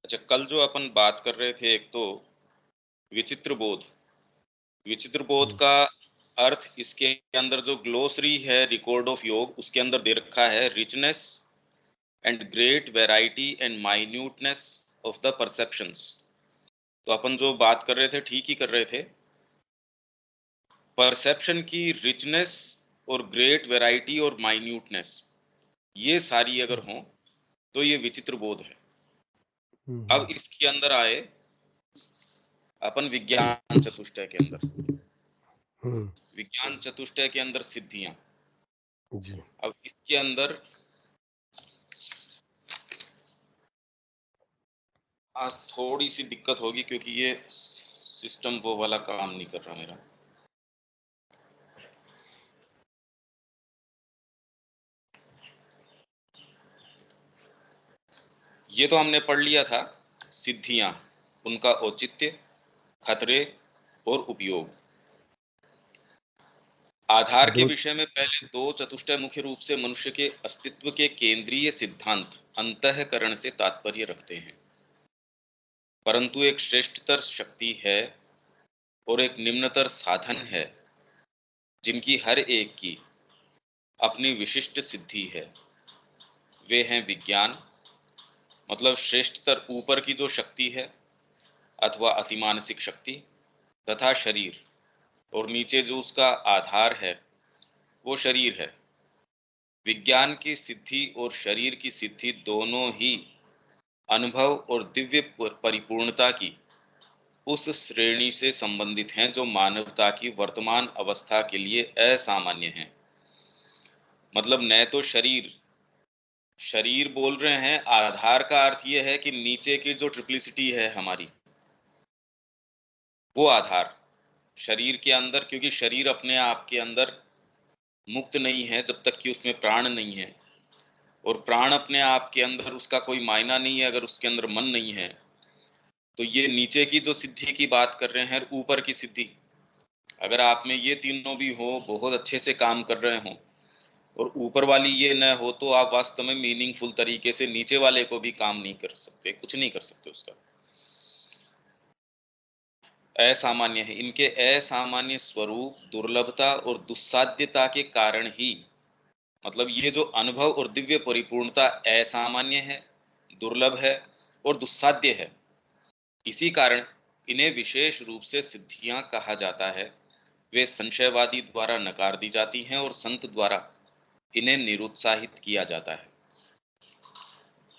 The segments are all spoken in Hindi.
अच्छा, कल जो अपन बात कर रहे थे, एक तो विचित्र बोध। विचित्र बोध हम्म, का अर्थ इसके अंदर जो ग्लोसरी है रिकॉर्ड ऑफ योग उसके अंदर दे रखा है, richness and great variety and minuteness of the perceptions. तो अपन जो बात कर रहे थे ठीक ही कर रहे थे। परसेप्शन की रिचनेस और ग्रेट वैरायटी और माइन्यूटनेस, ये सारी अगर हम्म, हों तो ये विचित्र बोध है। हम्म, अब इसके अंदर आए अपन विज्ञान चतुष्टय के अंदर। हम्म, विज्ञान चतुष्टय के अंदर सिद्धियां। जी। अब इसके अंदर आज थोड़ी सी दिक्कत होगी क्योंकि ये सिस्टम वो वाला काम नहीं कर रहा मेरा। ये तो हमने पढ़ लिया था, सिद्धियां, उनका औचित्य, खतरे और उपयोग। आधार के दो। विषय में पहले दो चतुष्टय मुख्य रूप से मनुष्य के अस्तित्व के केंद्रीय सिद्धांत अंतःकरण से तात्पर्य रखते हैं, परंतु एक श्रेष्ठतर शक्ति है और एक निम्नतर साधन है जिनकी हर एक की अपनी विशिष्ट सिद्धि है। वे हैं विज्ञान, मतलब श्रेष्ठतर ऊपर की जो शक्ति है अथवा अतिमानसिक शक्ति, तथा शरीर, और नीचे जो उसका आधार है वो शरीर है। विज्ञान की सिद्धि और शरीर की सिद्धि दोनों ही अनुभव और दिव्य परिपूर्णता की उस श्रेणी से संबंधित हैं जो मानवता की वर्तमान अवस्था के लिए असामान्य हैं। मतलब न तो शरीर, शरीर बोल रहे हैं, आधार का अर्थ ये है कि नीचे की जो ट्रिप्लिसिटी है हमारी, वो आधार शरीर के अंदर, क्योंकि शरीर अपने आप के अंदर मुक्त नहीं है जब तक कि उसमें प्राण नहीं है, और प्राण अपने आप के अंदर उसका कोई मायना नहीं है अगर उसके अंदर मन नहीं है। तो ये नीचे की जो सिद्धि की बात कर रहे हैं, ऊपर की सिद्धि, अगर आप में ये तीनों भी हो, बहुत अच्छे से काम कर रहे हो, और ऊपर वाली ये न हो, तो आप वास्तव में मीनिंगफुल तरीके से नीचे वाले को भी काम नहीं कर सकते, कुछ नहीं कर सकते उसका। असामान्य है, इनके असामान्य स्वरूप, दुर्लभता और दुस्साध्यता के कारण ही, मतलब ये जो अनुभव और दिव्य परिपूर्णता असामान्य है, दुर्लभ है और दुस्साध्य है, इसी कारण इन्हें विशेष रूप से सिद्धियां कहा जाता है। वे संशयवादी द्वारा नकार दी जाती हैं और संत द्वारा इन्हें निरुत्साहित किया जाता है।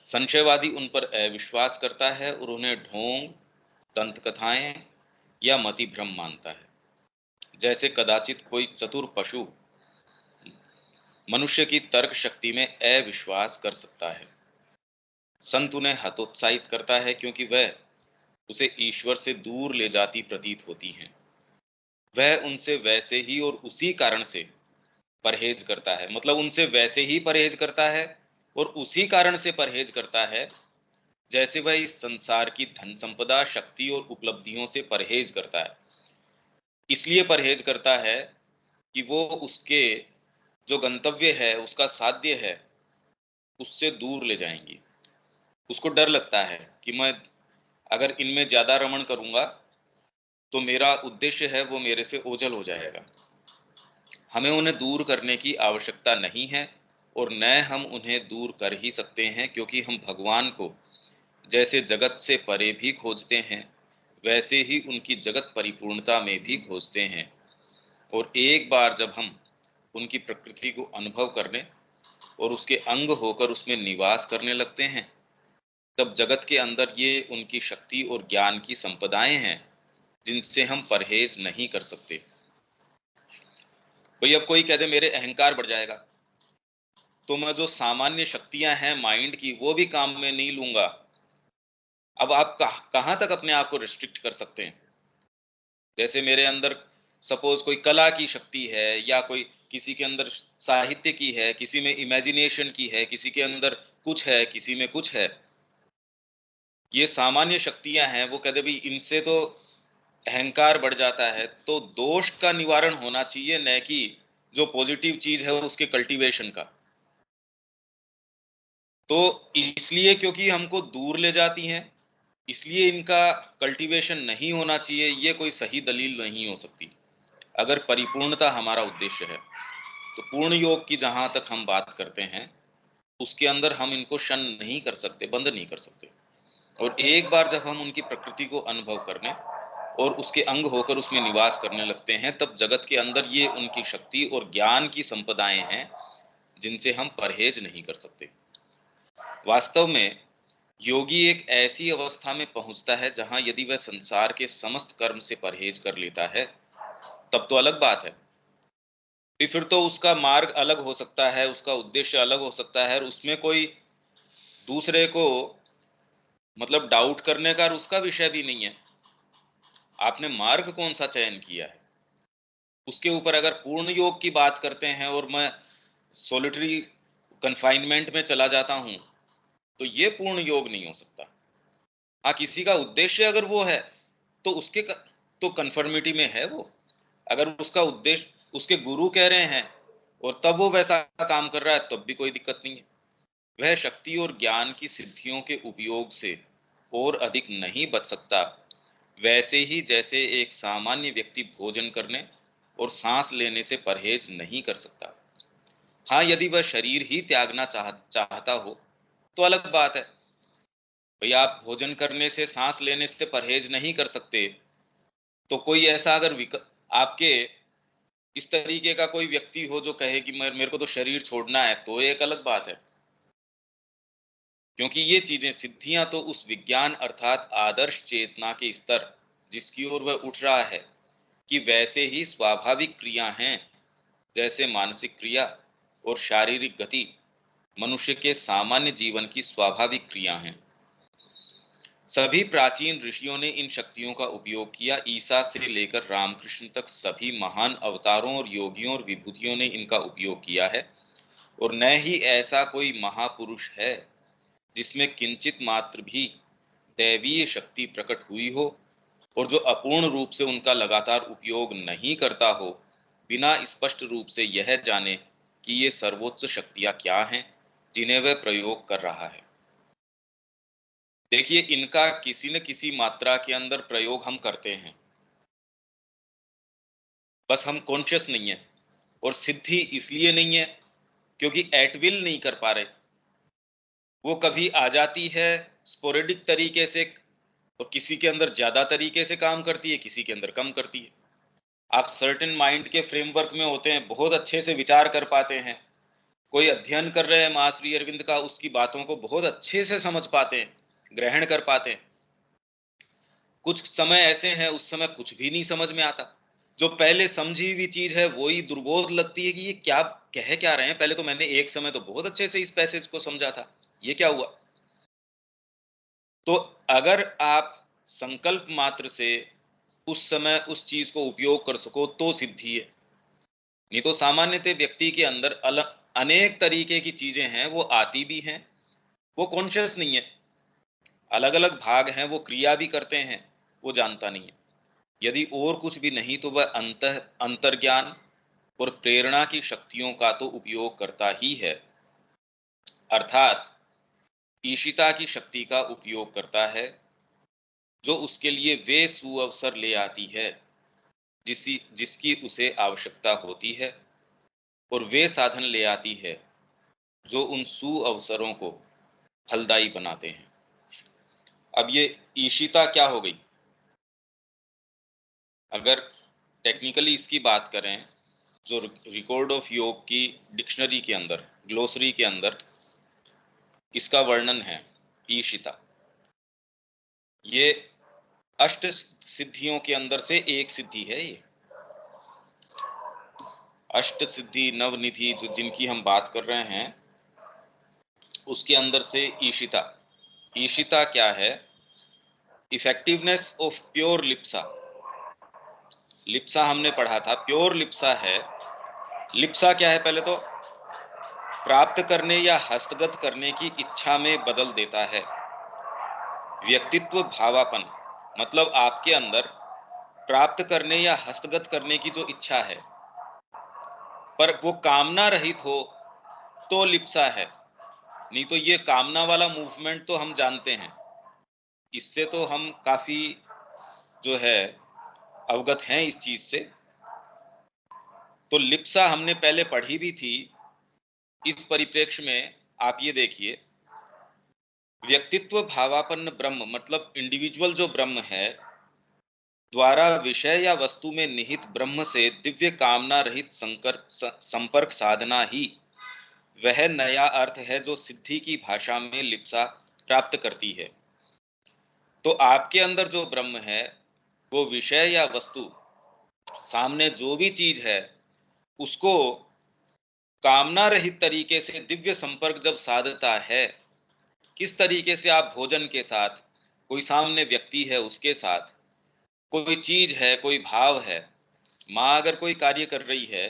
संशयवादी उन पर अविश्वास करता है और उन्हें ढोंग, दंत कथाएं या मति भ्रम मानता है। जैसे कदाचित कोई चतुर पशु मनुष्य की तर्क शक्ति में अविश्वास कर सकता है। संत उन्हें हतोत्साहित करता है क्योंकि वह उसे ईश्वर से दूर ले जाती प्रतीत होती हैं। वह उनसे वैसे ही और उसी कारण से परहेज करता है, मतलब उनसे वैसे ही परहेज करता है और उसी कारण से परहेज करता है जैसे वह इस संसार की धन संपदा, शक्ति और उपलब्धियों से परहेज करता है। इसलिए परहेज करता है कि वो उसके जो गंतव्य है, उसका साध्य है, उससे दूर ले जाएंगी। उसको डर लगता है कि मैं अगर इनमें ज्यादा रमण करूंगा तो मेरा उद्देश्य है वो मेरे से ओझल हो जाएगा। हमें उन्हें दूर करने की आवश्यकता नहीं है और न हम उन्हें दूर कर ही सकते हैं, क्योंकि हम भगवान को जैसे जगत से परे भी खोजते हैं, वैसे ही उनकी जगत परिपूर्णता में भी खोजते हैं। और एक बार जब हम उनकी प्रकृति को अनुभव करने और उसके अंग होकर उसमें निवास करने लगते हैं, तब जगत के अंदर ये उनकी शक्ति और ज्ञान की संपदाएं हैं जिनसे हम परहेज नहीं कर सकते। भाई अब कोई कह दे मेरे अहंकार बढ़ जाएगा, तो मैं जो सामान्य शक्तियां हैं माइंड की वो भी काम में नहीं लूंगा। अब आप कहां तक अपने आप को रिस्ट्रिक्ट कर सकते हैं? जैसे मेरे अंदर सपोज कोई कला की शक्ति है, या कोई किसी के अंदर साहित्य की है, किसी में इमेजिनेशन की है, किसी के अंदर कुछ है, किसी में कुछ है, ये सामान्य शक्तियां हैं, वो कहते भाई इनसे तो अहंकार बढ़ जाता है। तो दोष का निवारण होना चाहिए, न कि जो पॉजिटिव चीज है उसके कल्टीवेशन का। तो इसलिए क्योंकि हमको दूर ले जाती हैं, इसलिए इनका कल्टीवेशन नहीं होना चाहिए, ये कोई सही दलील नहीं हो सकती। अगर परिपूर्णता हमारा उद्देश्य है, तो पूर्ण योग की जहाँ तक हम बात करते हैं, उसके अंदर हम इनको क्षर्ण नहीं कर सकते, बंद नहीं कर सकते। और एक बार जब हम उनकी प्रकृति को अनुभव करने और उसके अंग होकर उसमें निवास करने लगते हैं, तब जगत के अंदर ये उनकी शक्ति और ज्ञान की संपदाएं हैं, जिनसे हम परहेज नहीं कर सकते। वास्तव में योगी एक ऐसी अवस्था में पहुंचता है जहां यदि वह संसार के समस्त कर्म से परहेज कर लेता है, तब तो अलग बात है। फिर तो उसका मार्ग अलग हो सकता है, उसका उद्देश्य अलग हो सकता है, और उसमें कोई दूसरे को मतलब डाउट करने का उसका विषय भी नहीं है। आपने मार्ग कौन सा चयन किया है, उसके ऊपर अगर पूर्ण योग की बात करते हैं और मैं सोलिटरी कन्फाइनमेंट में चला जाता हूं, तो ये पूर्ण योग नहीं हो सकता। हाँ, किसी का उद्देश्य अगर वो है, तो तो कन्फर्मिटी में है वो। अगर उसका उद्देश्य उसके गुरु कह रहे हैं और तब वो वैसा काम कर रहा है, तब भी कोई दिक्कत नहीं है। वह शक्ति और ज्ञान की सिद्धियों के उपयोग से और अधिक नहीं बच सकता, वैसे ही जैसे एक सामान्य व्यक्ति भोजन करने और सांस लेने से परहेज नहीं कर सकता। हाँ, यदि वह शरीर ही त्यागना चाहता हो, तो अलग बात है। भाई, आप भोजन करने से सांस लेने से परहेज नहीं कर सकते, तो कोई ऐसा अगर आपके इस तरीके का कोई व्यक्ति हो जो कहे कि मेरे को तो शरीर छोड़ना है, तो एक अलग बात है। क्योंकि ये चीजें सिद्धियां तो उस विज्ञान अर्थात आदर्श चेतना के स्तर जिसकी ओर वह उठ रहा है, कि वैसे ही स्वाभाविक क्रिया हैं, जैसे मानसिक क्रिया और शारीरिक गति मनुष्य के सामान्य जीवन की स्वाभाविक क्रिया हैं। सभी प्राचीन ऋषियों ने इन शक्तियों का उपयोग किया। ईसा से लेकर रामकृष्ण तक सभी महान अवतारों और योगियों और विभूतियों ने इनका उपयोग किया है। और न ही ऐसा कोई महापुरुष है जिसमें किंचित मात्र भी दैवीय शक्ति प्रकट हुई हो और जो अपूर्ण रूप से उनका लगातार उपयोग नहीं करता हो, बिना स्पष्ट रूप से यह जाने कि ये सर्वोच्च शक्तियां क्या हैं जिन्हें वह प्रयोग कर रहा है। देखिए, इनका किसी न किसी मात्रा के अंदर प्रयोग हम करते हैं, बस हम कॉन्शियस नहीं है। और सिद्धि इसलिए नहीं है क्योंकि एट विल नहीं कर पा रहे। वो कभी आ जाती है स्पोरेडिक तरीके से, और किसी के अंदर ज्यादा तरीके से काम करती है, किसी के अंदर कम करती है। आप सर्टेन माइंड के फ्रेमवर्क में होते हैं, बहुत अच्छे से विचार कर पाते हैं। कोई अध्ययन कर रहे हैं महाश्री अरविंद का, उसकी बातों को बहुत अच्छे से समझ पाते हैं, ग्रहण कर पाते हैं। कुछ समय ऐसे हैं उस समय कुछ भी नहीं समझ में आता। जो पहले समझी हुई चीज है वही दुर्बोध लगती है कि ये क्या कह क्या रहे हैं। पहले तो मैंने एक समय तो बहुत अच्छे से इस पैसेज को समझा था, ये क्या हुआ। तो अगर आप संकल्प मात्र से उस समय उस चीज को उपयोग कर सको तो सिद्धि है। नहीं तो सामान्यतः व्यक्ति के अंदर अलग अनेक तरीके की चीजें हैं, वो आती भी हैं, वो कॉन्शियस नहीं है। अलग अलग भाग हैं, वो क्रिया भी करते हैं, वो जानता नहीं है। यदि और कुछ भी नहीं तो वह अंतर्ज्ञान और प्रेरणा की शक्तियों का तो उपयोग करता ही है, अर्थात ईशिता की शक्ति का उपयोग करता है, जो उसके लिए वे सुअवसर ले आती है जिसकी उसे आवश्यकता होती है, और वे साधन ले आती है जो उन सुअवसरों को फलदायी बनाते हैं। अब ये ईशिता क्या हो गई? अगर टेक्निकली इसकी बात करें, जो रिकॉर्ड ऑफ योग की डिक्शनरी के अंदर, ग्लोसरी के अंदर इसका वर्णन है, ईशिता ये अष्ट सिद्धियों के अंदर से एक सिद्धि है। ये अष्ट सिद्धि नवनिधि जो जिनकी हम बात कर रहे हैं, उसके अंदर से ईशिता। ईशिता क्या है? Effectiveness of pure Lipsa. Lipsa हमने पढ़ा था, प्योर लिप्सा है। लिप्सा क्या है? पहले तो प्राप्त करने या हस्तगत करने की इच्छा में बदल देता है। व्यक्तित्व भावापन मतलब आपके अंदर प्राप्त करने या हस्तगत करने की जो इच्छा है, पर वो कामना रहित हो, तो लिप्सा है। नहीं तो ये कामना वाला मूवमेंट तो हम जानते हैं, इससे तो हम काफी जो है अवगत हैं इस चीज से। तो लिप्सा हमने पहले पढ़ी भी थी। इस परिप्रेक्ष्य में आप ये देखिए, व्यक्तित्व भावापन्न ब्रह्म मतलब इंडिविजुअल जो ब्रह्म है द्वारा विषय या वस्तु में निहित ब्रह्म से दिव्य कामना रहित संपर्क साधना ही वह नया अर्थ है जो सिद्धि की भाषा में लिप्सा प्राप्त करती है। तो आपके अंदर जो ब्रह्म है वो विषय या वस्तु सामने जो भी चीज है उसको कामना रहित तरीके से दिव्य संपर्क जब साधता है, किस तरीके से आप भोजन के साथ, कोई सामने व्यक्ति है उसके साथ, कोई चीज है, कोई भाव है। माँ अगर कोई कार्य कर रही है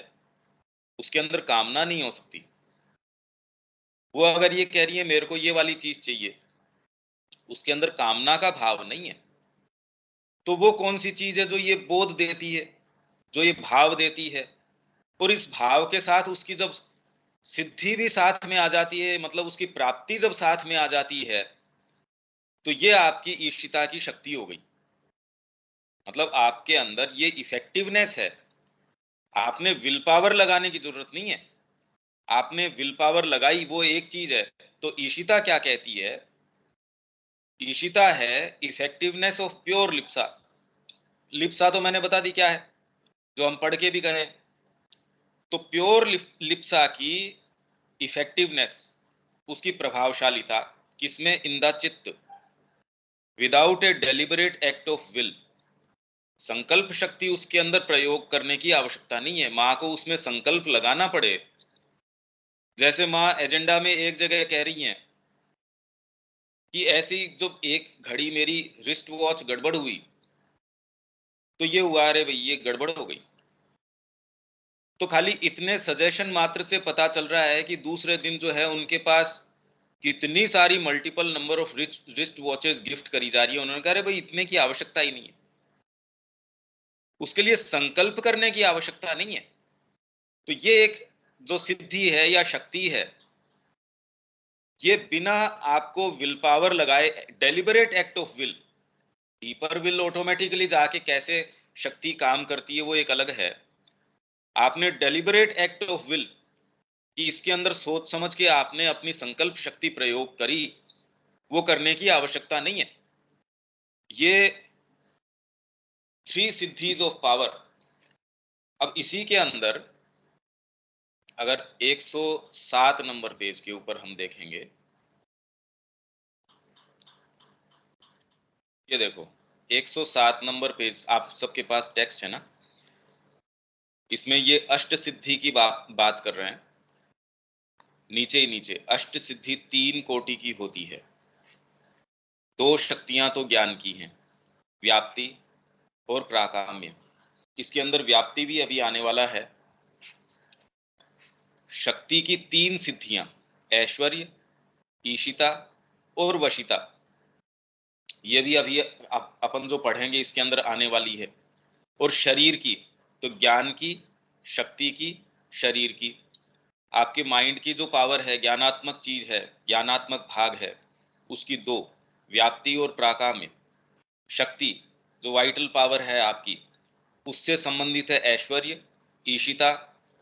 उसके अंदर कामना नहीं हो सकती। वो अगर ये कह रही है मेरे को ये वाली चीज चाहिए, उसके अंदर कामना का भाव नहीं है। तो वो कौन सी चीज है जो ये बोध देती है, जो ये भाव देती है? और इस भाव के साथ उसकी जब सिद्धि भी साथ में आ जाती है, मतलब उसकी प्राप्ति जब साथ में आ जाती है, तो ये आपकी ईशिता की शक्ति हो गई। मतलब आपके अंदर ये इफेक्टिवनेस है। आपने विल पावर लगाने की जरूरत नहीं है। आपने विल पावर लगाई वो एक चीज है। तो ईशिता क्या कहती है? ईशिता है effectiveness of pure Lipsa. Lipsa तो मैंने बता दी क्या है, जो हम पढ़ के भी कहें। तो प्योर लिप्सा की इफेक्टिवनेस, उसकी प्रभावशालीता किसमें? इन द चित्त, without a deliberate act of will. संकल्प शक्ति उसके अंदर प्रयोग करने की आवश्यकता नहीं है। माँ को उसमें संकल्प लगाना पड़े। जैसे माँ एजेंडा में एक जगह कह रही हैं कि ऐसी जो एक घड़ी मेरी रिस्ट वॉच गड़बड़ हुई, तो ये हुआ अरे भाई ये गड़बड़ हो गई। तो खाली इतने सजेशन मात्र से पता चल रहा है कि दूसरे दिन जो है उनके पास कितनी सारी multiple number of wrist watches gift करी जा रही है। उन्होंने कहा अरे भाई इतने की आवश्यकता ही नहीं है। उसके लिए संकल्प करने की आवश्यकता नहीं है। तो ये एक जो सिद्धि है या शक्ति है, ये बिना आपको विल पावर लगाए, deliberate act of will, deeper will automatically जाके कैसे शक्ति काम करती है वो एक अलग है। आपने डेलिबरेट एक्ट ऑफ विल कि इसके अंदर सोच समझ के आपने अपनी संकल्प शक्ति प्रयोग करी, वो करने की आवश्यकता नहीं है। ये थ्री सिद्धीज ऑफ पावर। अब इसी के अंदर अगर 107 नंबर पेज के ऊपर हम देखेंगे, ये देखो 107 नंबर पेज, आप सबके पास टेक्स्ट है ना? इसमें ये अष्ट सिद्धि की बात कर रहे हैं। नीचे ही नीचे, अष्ट सिद्धि 3 कोटि की होती है। 2 शक्तियां तो ज्ञान की हैं, व्याप्ति और प्राकाम्य। इसके अंदर व्याप्ति भी अभी आने वाला है। शक्ति की 3 सिद्धियां, ऐश्वर्य, ईशिता और वशिता, ये भी अभी अपन जो पढ़ेंगे इसके अंदर आने वाली है। और शरीर की, तो ज्ञान की, शक्ति की, शरीर की, आपके माइंड की जो पावर है, ज्ञानात्मक चीज है, ज्ञानात्मक भाग है, उसकी 2, व्याप्ति और प्राकाम्य। शक्ति जो वाइटल पावर है आपकी, उससे संबंधित है ऐश्वर्य, ईशिता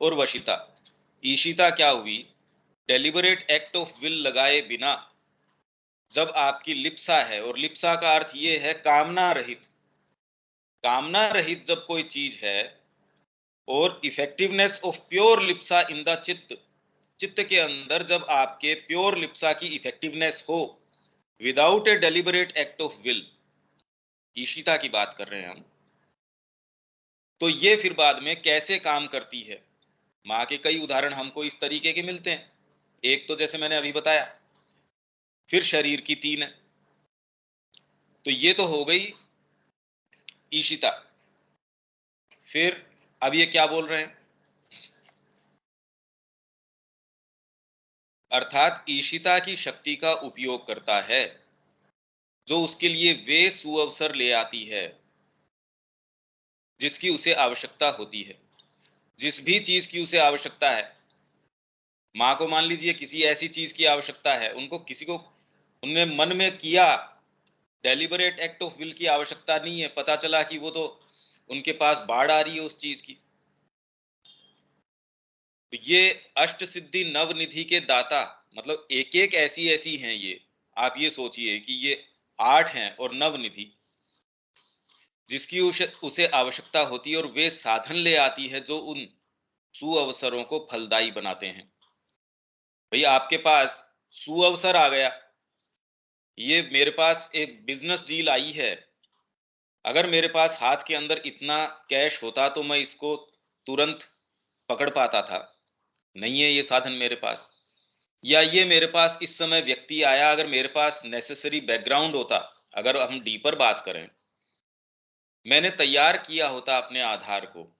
और वशिता। ईशिता क्या हुई? डेलिबरेट एक्ट ऑफ विल लगाए बिना जब आपकी लिप्सा है, और लिप्सा का अर्थ ये है कामना रहित, कामना रहित जब कोई चीज है, और effectiveness of pure Lipsa in the चित्त, चित्त के अंदर जब आपके प्योर लिप्सा की इफेक्टिवनेस हो, without a deliberate act of will, Ishita की बात कर रहे हैं हम, तो ये फिर बाद में कैसे काम करती है? माँ के कई उदाहरण हमको इस तरीके के मिलते हैं। एक तो जैसे मैंने अभी बताया, फिर शरीर की 3 है। तो ये तो हो गई ईशिता। फिर अब ये क्या बोल रहे हैं? अर्थात ईशिता की शक्ति का उपयोग करता है जो उसके लिए वे सुअवसर ले आती है जिसकी उसे आवश्यकता होती है। जिस भी चीज की उसे आवश्यकता है, माँ को मान लीजिए किसी ऐसी चीज की आवश्यकता है, उनको किसी को उनने मन में किया डेलिबरेट एक्ट ऑफ विल की आवश्यकता नहीं है, पता चला कि वो तो उनके पास बाढ़ आ रही है उस चीज की। तो ये अष्ट सिद्धि नवनिधि के दाता, मतलब एक एक ऐसी ऐसी हैं ये। आप ये सोचिए कि ये 8 हैं और नवनिधि, जिसकी उसे आवश्यकता होती है और वे साधन ले आती है जो उन सुअवसरों को फलदायी बनाते हैं। भाई आपके पास सुअवसर आ गया, ये मेरे पास एक बिजनेस डील आई है। अगर मेरे पास हाथ के अंदर इतना कैश होता तो मैं इसको तुरंत पकड़ पाता था। नहीं है ये साधन मेरे पास। या ये मेरे पास इस समय व्यक्ति आया, अगर मेरे पास नेसेसरी बैकग्राउंड होता, अगर हम डीपर बात करें, मैंने तैयार किया होता अपने आधार को,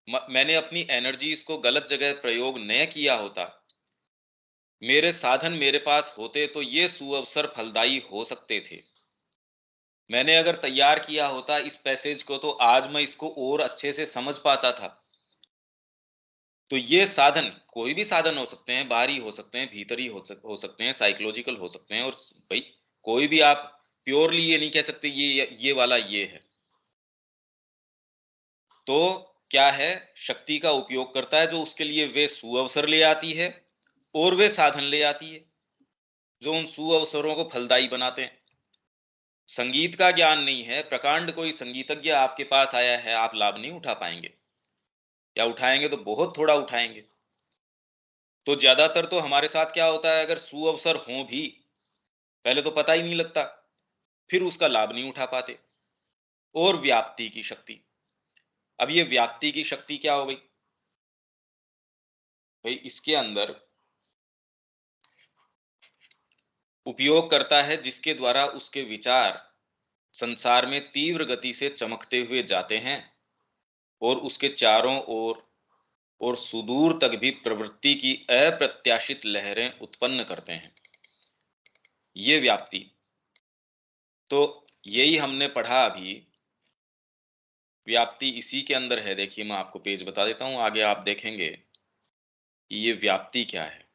मैंने अपनी एनर्जीज को गलत जगह प्रयोग न किया होता, मेरे साधन मेरे पास होते तो ये सुअवसर फलदायी हो सकते थे। मैंने अगर तैयार किया होता इस पैसेज को तो आज मैं इसको और अच्छे से समझ पाता था। तो ये साधन कोई भी साधन हो सकते हैं, बाहरी हो सकते हैं, भीतरी हो सकते हैं, साइकोलॉजिकल हो सकते हैं। और भाई कोई भी आप प्योरली ये नहीं कह सकते ये वाला ये है। तो क्या है, शक्ति का उपयोग करता है जो उसके लिए वे सुअवसर ले आती है और वे साधन ले आती है जो उन सुअवसरों को फलदायी बनाते हैं। संगीत का ज्ञान नहीं है, प्रकांड कोई संगीतज्ञ आपके पास आया है, आप लाभ नहीं उठा पाएंगे, या उठाएंगे तो बहुत थोड़ा उठाएंगे। तो ज्यादातर तो हमारे साथ क्या होता है, अगर सुअवसर हों भी, पहले तो पता ही नहीं लगता, फिर उसका लाभ नहीं उठा पाते। और व्याप्ति की शक्ति, अब ये व्याप्ति की शक्ति क्या हो गई भाई, इसके अंदर उपयोग करता है जिसके द्वारा उसके विचार संसार में तीव्र गति से चमकते हुए जाते हैं और उसके चारों ओर और सुदूर तक भी प्रवृत्ति की अप्रत्याशित लहरें उत्पन्न करते हैं। ये व्याप्ति, तो यही हमने पढ़ा अभी। व्याप्ति इसी के अंदर है। देखिए मैं आपको पेज बता देता हूं, आगे आप देखेंगे कि ये व्याप्ति क्या है।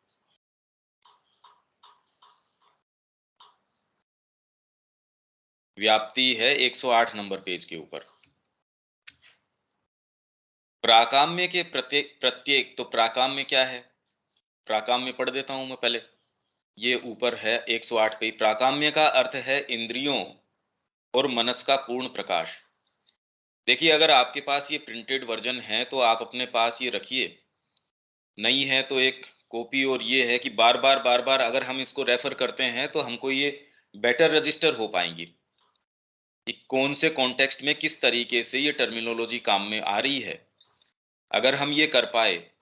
व्याप्ति है 108 नंबर पेज के ऊपर। प्राकाम्य के प्रत्येक प्रत्येक, तो प्राकाम्य क्या है, प्राकाम्य पढ़ देता हूं मैं पहले। ये ऊपर है 108 पे। प्राकाम्य का अर्थ है इंद्रियों और मनस का पूर्ण प्रकाश। देखिए अगर आपके पास ये प्रिंटेड वर्जन है तो आप अपने पास ये रखिए, नहीं है तो एक कॉपी। और ये है कि बार बार अगर हम इसको रेफर करते हैं तो हमको ये बेटर रजिस्टर हो पाएंगी कि कौन से कॉन्टेक्स्ट में किस तरीके से ये टर्मिनोलॉजी काम में आ रही है। अगर हम ये कर पाए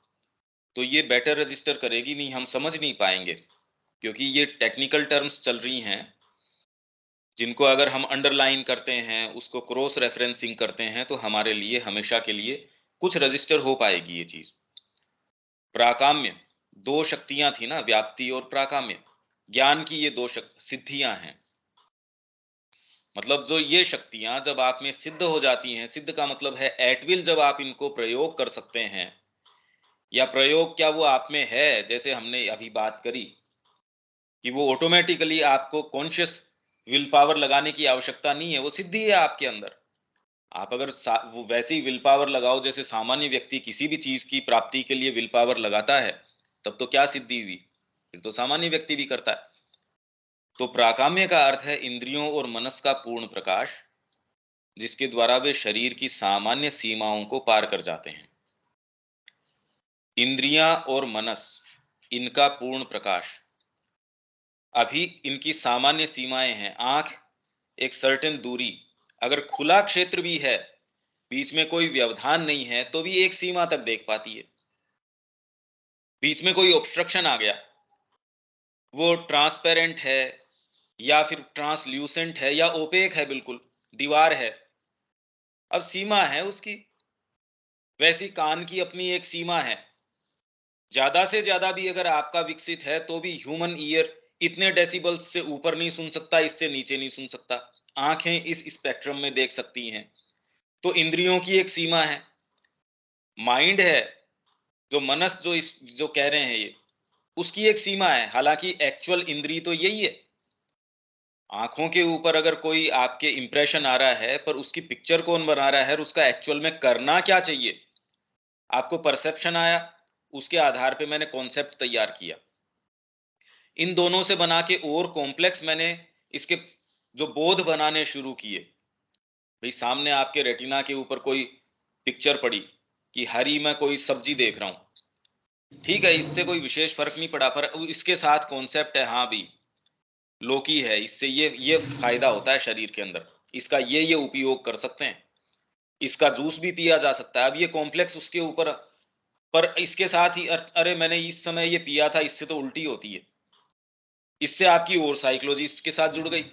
तो ये बेटर रजिस्टर करेगी, नहीं हम समझ नहीं पाएंगे, क्योंकि ये टेक्निकल टर्म्स चल रही हैं जिनको अगर हम अंडरलाइन करते हैं, उसको क्रॉस रेफरेंसिंग करते हैं, तो हमारे लिए हमेशा के लिए कुछ रजिस्टर हो पाएगी ये चीज। प्राकाम्य, दो शक्तियां थी ना, व्याप्ति और प्राकाम्य। ज्ञान की ये दो सिद्धियां हैं। मतलब जो ये शक्तियां जब आप में सिद्ध हो जाती हैं, सिद्ध का मतलब है एट विल, जब आप इनको प्रयोग कर सकते हैं, या प्रयोग क्या वो आप में है, जैसे हमने अभी बात करी कि वो ऑटोमेटिकली आपको कॉन्शियस विल पावर लगाने की आवश्यकता नहीं है, वो सिद्धि है आपके अंदर। आप अगर वो वैसे ही विल पावर लगाओ जैसे सामान्य व्यक्ति किसी भी चीज की प्राप्ति के लिए विल पावर लगाता है, तब तो क्या सिद्धि हुई, फिर तो सामान्य व्यक्ति भी करता है। तो प्राकाम्य का अर्थ है इंद्रियों और मनस का पूर्ण प्रकाश, जिसके द्वारा वे शरीर की सामान्य सीमाओं को पार कर जाते हैं। इंद्रियां और मनस, इनका पूर्ण प्रकाश, अभी इनकी सामान्य सीमाएं हैं। आंख एक सर्टेन दूरी, अगर खुला क्षेत्र भी है, बीच में कोई व्यवधान नहीं है, तो भी एक सीमा तक देख पाती है। बीच में कोई ऑब्स्ट्रक्शन आ गया, वो ट्रांसपेरेंट है या फिर ट्रांसल्यूसेंट है या ओपेक है, बिल्कुल दीवार है, अब सीमा है उसकी। वैसी कान की अपनी एक सीमा है। ज्यादा से ज्यादा भी अगर आपका विकसित है तो भी ह्यूमन ईयर इतने डेसिबल्स से ऊपर नहीं सुन सकता, इससे नीचे नहीं सुन सकता। आंखें इस स्पेक्ट्रम में देख सकती हैं। तो इंद्रियों की एक सीमा है। माइंड है, जो मनस, जो कह रहे हैं ये, उसकी एक सीमा है। हालांकि एक्चुअल इंद्री तो यही है, आँखों के ऊपर अगर कोई आपके इम्प्रेशन आ रहा है, पर उसकी पिक्चर कौन बना रहा है और उसका एक्चुअल में करना क्या चाहिए? आपको परसेप्शन आया, उसके आधार पे मैंने कॉन्सेप्ट तैयार किया। इन दोनों से बना के और कॉम्प्लेक्स मैंने इसके जो बोध बनाने शुरू किए। भई सामने आपके रेटिना के ऊपर कोई पिक्चर पड़ी कि हरी मैं कोई सब्जी देख रहा हूँ। ठीक है, इससे कोई विशेष फ़र्क नहीं पड़ा, पर इसके साथ कॉन्सेप्ट है, हाँ भी, लौकी है, इससे ये फ़ायदा होता है शरीर के अंदर, इसका ये उपयोग कर सकते हैं, इसका जूस भी पिया जा सकता है। अब ये कॉम्प्लेक्स उसके ऊपर, पर इसके साथ ही अरे मैंने इस समय ये पिया था, इससे तो उल्टी होती है। इससे आपकी और साइकोलॉजी इसके साथ जुड़ गई।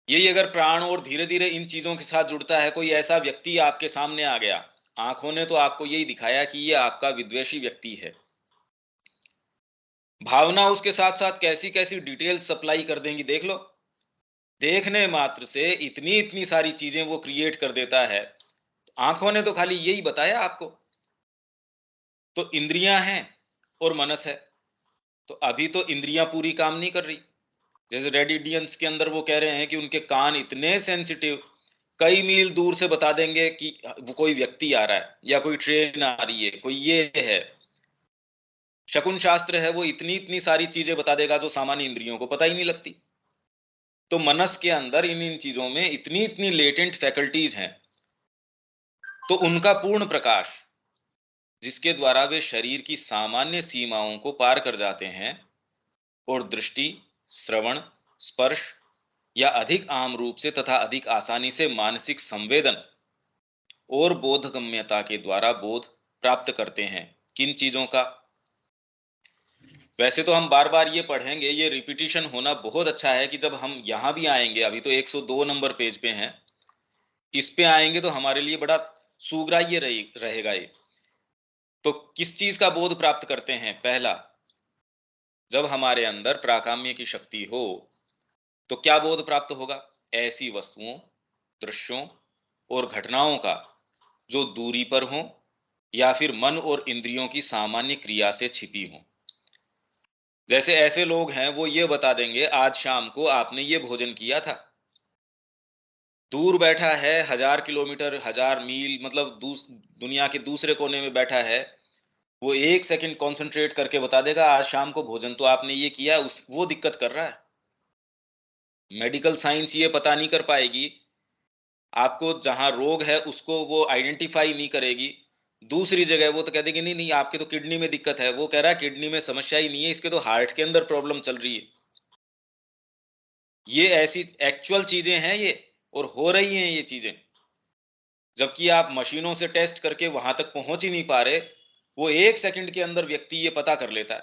यही अगर प्राण और धीरे-धीरे इन चीज़ों के साथ जुड़ता है, कोई ऐसा व्यक्ति आपके सामने आ गया, आँखों ने तो आपको यही दिखाया कि ये आपका विद्वेषी व्यक्ति है। भावना उसके साथ-साथ कैसी-कैसी डिटेल्स सप्लाई कर देंगी देख लो। देखने मात्र से इतनी-इतनी सारी चीज़ें वो क्रिएट कर देता है। आँखों ने तो खाली यही बताया आपको। तो इंद्रियाँ हैं और मनस है। तो अभी तो इंद्रियाँ पूरी काम नहीं कर रही। जैसे रेड इंडियंस के अंदर वो कह रहे हैं कि उनके कान इतने सेंसिटिव, कई मील दूर से बता देंगे कि वो कोई व्यक्ति आ रहा है या कोई ट्रेन आ रही है, कोई ये है। शकुन शास्त्र है, वो इतनी-इतनी सारी चीज़ें बता देगा जो सामान्य इंद्रियों को पता ही नहीं लगती। तो मनस के अंदर इन चीज़ों में इतनी-इतनी लेटेंट फैकल्टीज़ हैं, तो उनका पूर्ण प्रकाश, जिसके द्वारा वे शरीर की सामान्य सीमाओं को पार कर जाते हैं और दृष्टि, श्रवण, स्पर्श या अधिक आम रूप से तथा अधिक आसानी से मानसिक संवेदन और बोधगम्यता के द्वारा बोध प्राप्त करते हैं। किन चीज़ों का? वैसे तो हम बार-बार ये पढ़ेंगे, ये रिपीटिशन होना बहुत अच्छा है कि जब हम यहाँ भी आएँगे, अभी तो 102 नंबर पेज पे हैं, इस पे आएँगे तो हमारे लिए बड़ा सुग्राह्य रहेगा ये। तो किस चीज़ का बोध प्राप्त करते हैं? पहला, जब हमारे अंदर प्राकाम्य की शक्ति हो, तो क्या बोध प्राप्त होगा? ऐसी वस्तुओं, दृश्यों और घटनाओं का जो दूरी पर हों या फिर मन और इंद्रियों की सामान्य क्रिया से छिपी हों। जैसे ऐसे लोग हैं, वो ये बता देंगे आज शाम को आपने ये भोजन किया था। दूर बैठा है, 1000 किलोमीटर, 1000 मील, मतलब दुनिया के दूसरे कोने में बैठा है, वो 1 सेकंड कॉन्सन्ट्रेट करके बता देगा आज शाम को भोजन तो आपने ये किया, उस वो दिक्कत कर रहा है। मेडिकल साइंस ये पता नहीं कर पाएगी, आपको जहाँ रोग है उसको वो आइडेंटिफ़ाई नहीं करेगी। दूसरी जगह वो तो कह देगी नहीं, नहीं आपके तो किडनी में दिक्कत है, वो कह रहा है किडनी में समस्या ही नहीं है, इसके तो हार्ट के अंदर प्रॉब्लम चल रही है। ये ऐसी एक्चुअल चीज़ें हैं ये, और हो रही हैं ये चीज़ें। जबकि आप मशीनों से टेस्ट करके वहाँ तक पहुँच ही नहीं पा रहे, वो 1 सेकंड के अंदर व्यक्ति ये पता कर लेता है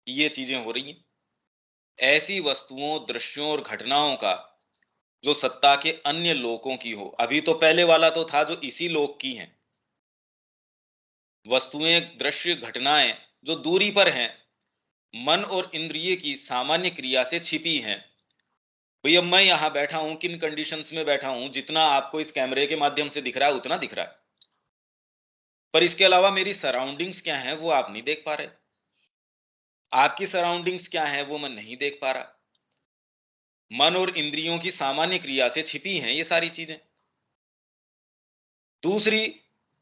कि ये चीज़ें हो रही हैं। ऐसी वस्तुओं, दृश्यों और घटनाओं का जो सत्ता के अन्य लोकों की हो, अभी तो पहले वाला तो था जो इसी लोक की हैं। वस्तुएं, दृश्य, घटनाएं जो दूरी पर हैं, मन और इंद्रिय की सामान्य क्रिया से छिपी हैं। भई अब मैं यहाँ बैठा हूँ, किन कंडीशंस में बैठा हूँ, जितना आपको इस कैमरे के माध्यम से दिख रहा है, उतना दिख रहा है। पर इसके अलावा मेरी सराउंडिंग्स क्या हैं, वो आप नहीं देख पा रहे। आपकी सराउंडिंग्स क्या हैं, वो मैं नहीं देख पा रहा। मन और इंद्रियों की सामान्य क्रिया से छिपी हैं ये सारी चीज़ें। दूसरी,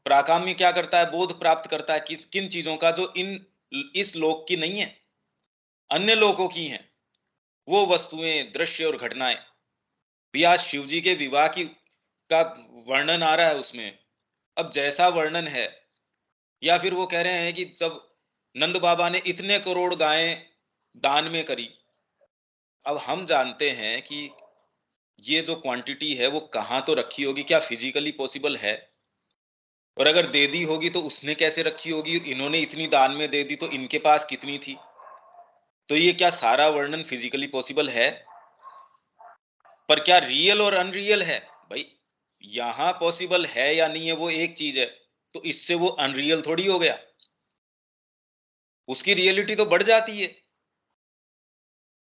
प्राकाम्य क्या करता है, बोध प्राप्त करता है किन चीज़ों का जो इस लोक की नहीं है, अन्य लोकों की हैं। वो वस्तुएं, दृश्य और घटनाएं भी आज शिव जी के विवाह की का वर्णन आ रहा है उसमें। अब जैसा वर्णन है, या फिर वो कह रहे हैं कि जब नंद बाबा ने इतने करोड़ गायें दान में करी। अब हम जानते हैं कि ये जो क्वांटिटी है वो कहाँ तो रखी होगी, क्या फिजिकली पॉसिबल है? और अगर दे दी होगी तो उसने कैसे रखी होगी? इन्होंने इतनी दान में दे दी तो इनके पास कितनी थी? तो ये क्या सारा वर्णन फिजिकली पॉसिबल है? पर क्या रियल और अनरियल है? भाई, यहाँ पॉसिबल है या नहीं है वो एक चीज है, तो इससे वो अनरियल थोड़ी हो गया। उसकी रियलिटी तो बढ़ जाती है,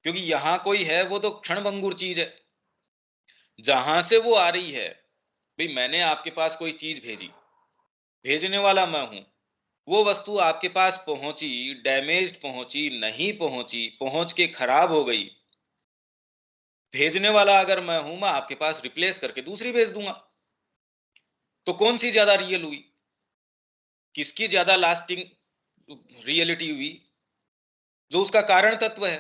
क्योंकि यहाँ कोई है वो तो क्षणभंगुर चीज है। जहां से वो आ रही है, भाई मैंने आपके पास कोई चीज भेजी, भेजने वाला मैं हूं, वो वस्तु आपके पास पहुंची, डैमेज्ड पहुंची, नहीं पहुंची, पहुंच के खराब हो गई, भेजने वाला अगर मैं हूं, मैं आपके पास रिप्लेस करके दूसरी भेज दूंगा। तो कौन सी ज्यादा रियल हुई, किसकी ज्यादा लास्टिंग रियलिटी हुई, जो उसका कारण तत्व है।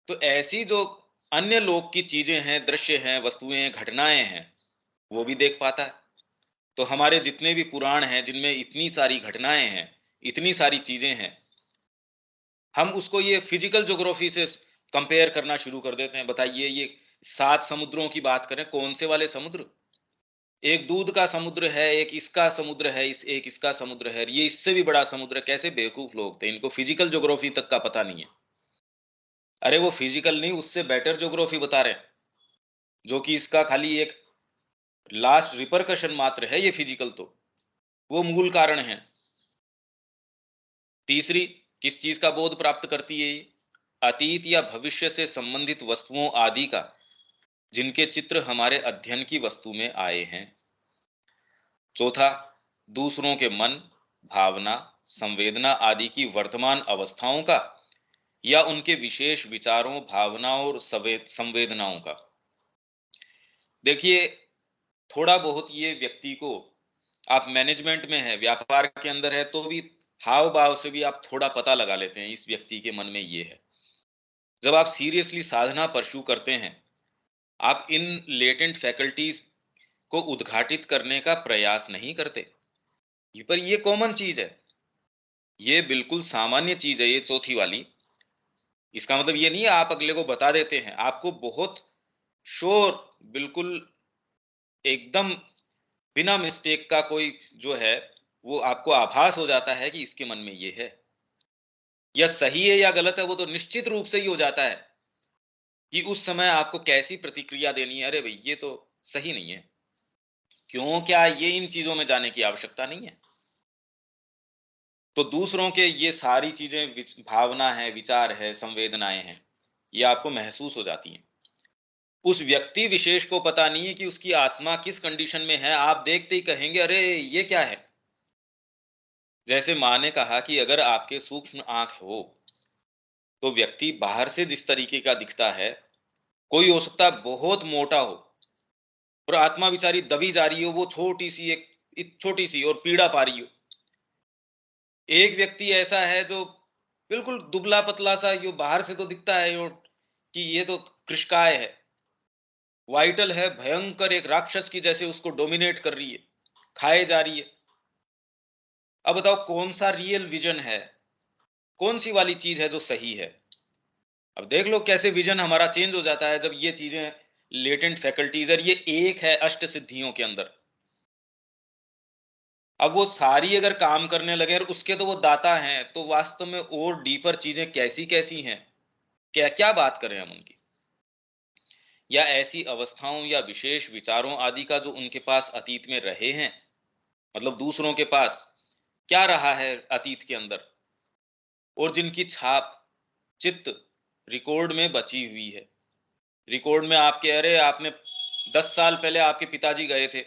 तो ऐसी जो अन्य लोक की चीजें हैं, दृश्य हैं, वस्तुएं हैं, घटनाएं हैं, वो भी देख पाता है। तो हमारे जितने भी पुराण हैं जिनमें इतनी सारी घटनाएं हैं, इतनी सारी चीजें हैं, हम उसको ये फिजिकल ज्योग्राफी से कंपेयर करना शुरू कर देते हैं। बताइए, ये 7 समुद्रों की बात करें, कौन से वाले समुद्र? एक दूध का समुद्र है, एक इसका समुद्र है, एक इसका समुद्र है, ये इससे भी बड़ा समुद्र है। कैसे बेवकूफ लोग थे, इनको फिजिकल ज्योग्राफी तक का पता नहीं है। अरे वो फिजिकल नहीं, उससे बेटर ज्योग्राफी बता रहे हैं, जो कि इसका खाली एक लास्ट रिपरकशन मात्र है। ये फिजिकल तो वो मूल कारण है। तीसरी, किस चीज का बोध प्राप्त करती है ये? अतीत या भविष्य से संबंधित वस्तुओं आदि का, जिनके चित्र हमारे अध्ययन की वस्तु में आए हैं। चौथा, दूसरों के मन, भावना, संवेदना आदि की वर्तमान अवस्थाओं का, या उनके विशेष विचारों, भावनाओं और संवेदनाओं का। देखिए, थोड़ा बहुत ये व्यक्ति को, आप मैनेजमेंट में है, व्यापार के अंदर है, तो भी हाव भाव से भी आप थोड़ा पता लगा लेते हैं इस व्यक्ति के मन में ये है। जब आप सीरियसली साधना परस्यू करते हैं, आप इन लेटेंट फैकल्टीज को उद्घाटित करने का प्रयास नहीं करते। पर ये कॉमन चीज है, ये बिल्कुल सामान्य चीज है, ये चौथी वाली। इसका मतलब ये नहीं है आप अगले को बता देते हैं, आपको बहुत श्योर, बिल्कुल एकदम बिना मिस्टेक का कोई जो है, वो आपको आभास हो जाता है कि इसके मन में ये है। या सही है या गलत है, वो तो निश्चित रूप से ही हो जाता है कि उस समय आपको कैसी प्रतिक्रिया देनी है। अरे भाई, ये तो सही नहीं है, क्यों, क्या, ये इन चीजों में जाने की आवश्यकता नहीं है। तो दूसरों के ये सारी चीजें, भावना है, विचार है, संवेदनाएं हैं, ये आपको महसूस हो जाती हैं। उस व्यक्ति विशेष को पता नहीं है कि उसकी आत्मा किस कंडीशन में है। आप देखते ही कहेंगे, अरे ये क्या है। जैसे माँ ने कहा कि अगर आपके सूक्ष्म आंख हो, तो व्यक्ति बाहर से जिस तरीके का दिखता है, कोई हो सकता है बहुत मोटा हो, और आत्मा बेचारी दबी जा रही हो, वो छोटी सी, एक छोटी सी और पीड़ा पा रही हो। एक व्यक्ति ऐसा है जो बिल्कुल दुबला पतला सा, यो बाहर से तो दिखता है यो कि ये तो कृष्काय है, वाइटल है, भयंकर एक राक्षस की जैसे उसको डोमिनेट कर रही है, खाए जा रही है। अब बताओ कौन सा रियल विजन है, कौन सी वाली चीज है जो सही है। अब देख लो कैसे विजन हमारा चेंज हो जाता है जब ये चीजें लेटेंट फैकल्टीज है। ये एक है अष्ट सिद्धियों के अंदर। अब वो सारी अगर काम करने लगे और उसके तो वो दाता हैं, तो वास्तव में और डीपर चीजें कैसी कैसी हैं, क्या क्या बात करें हम उनकी। या ऐसी अवस्थाओं या विशेष विचारों आदि का जो उनके पास अतीत में रहे हैं, मतलब दूसरों के पास क्या रहा है अतीत के अंदर, और जिनकी छाप, चित्त रिकॉर्ड में बची हुई है। रिकॉर्ड में आपके, अरे आपने 10 साल पहले आपके पिताजी गए थे,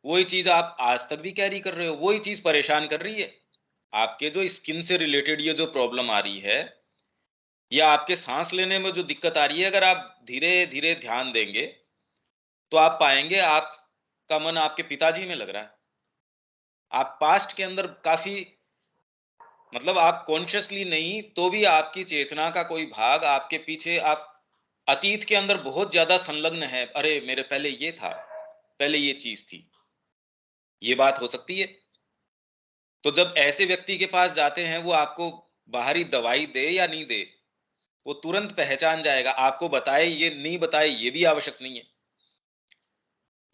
वही चीज आप आज तक भी कैरी कर रहे हो, वही चीज परेशान कर रही है। आपके जो स्किन से रिलेटेड ये जो प्रॉब्लम आ रही है, या आपके सांस लेने में जो दिक्कत आ रही है, अगर आप धीरे धीरे ध्यान देंगे, तो आप पाएंगे आपका मन आपके पिताजी में लग रहा है। आप पास्ट के अंदर काफी, मतलब आप कॉन्शियसली नहीं तो भी आपकी चेतना का कोई भाग आपके पीछे, आप अतीत के अंदर बहुत ज्यादा संलग्न है। अरे मेरे पहले ये था, पहले ये चीज थी, ये बात हो सकती है। तो जब ऐसे व्यक्ति के पास जाते हैं, वो आपको बाहरी दवाई दे या नहीं दे, वो तुरंत पहचान जाएगा। आपको बताए ये नहीं बताए ये भी आवश्यक नहीं है,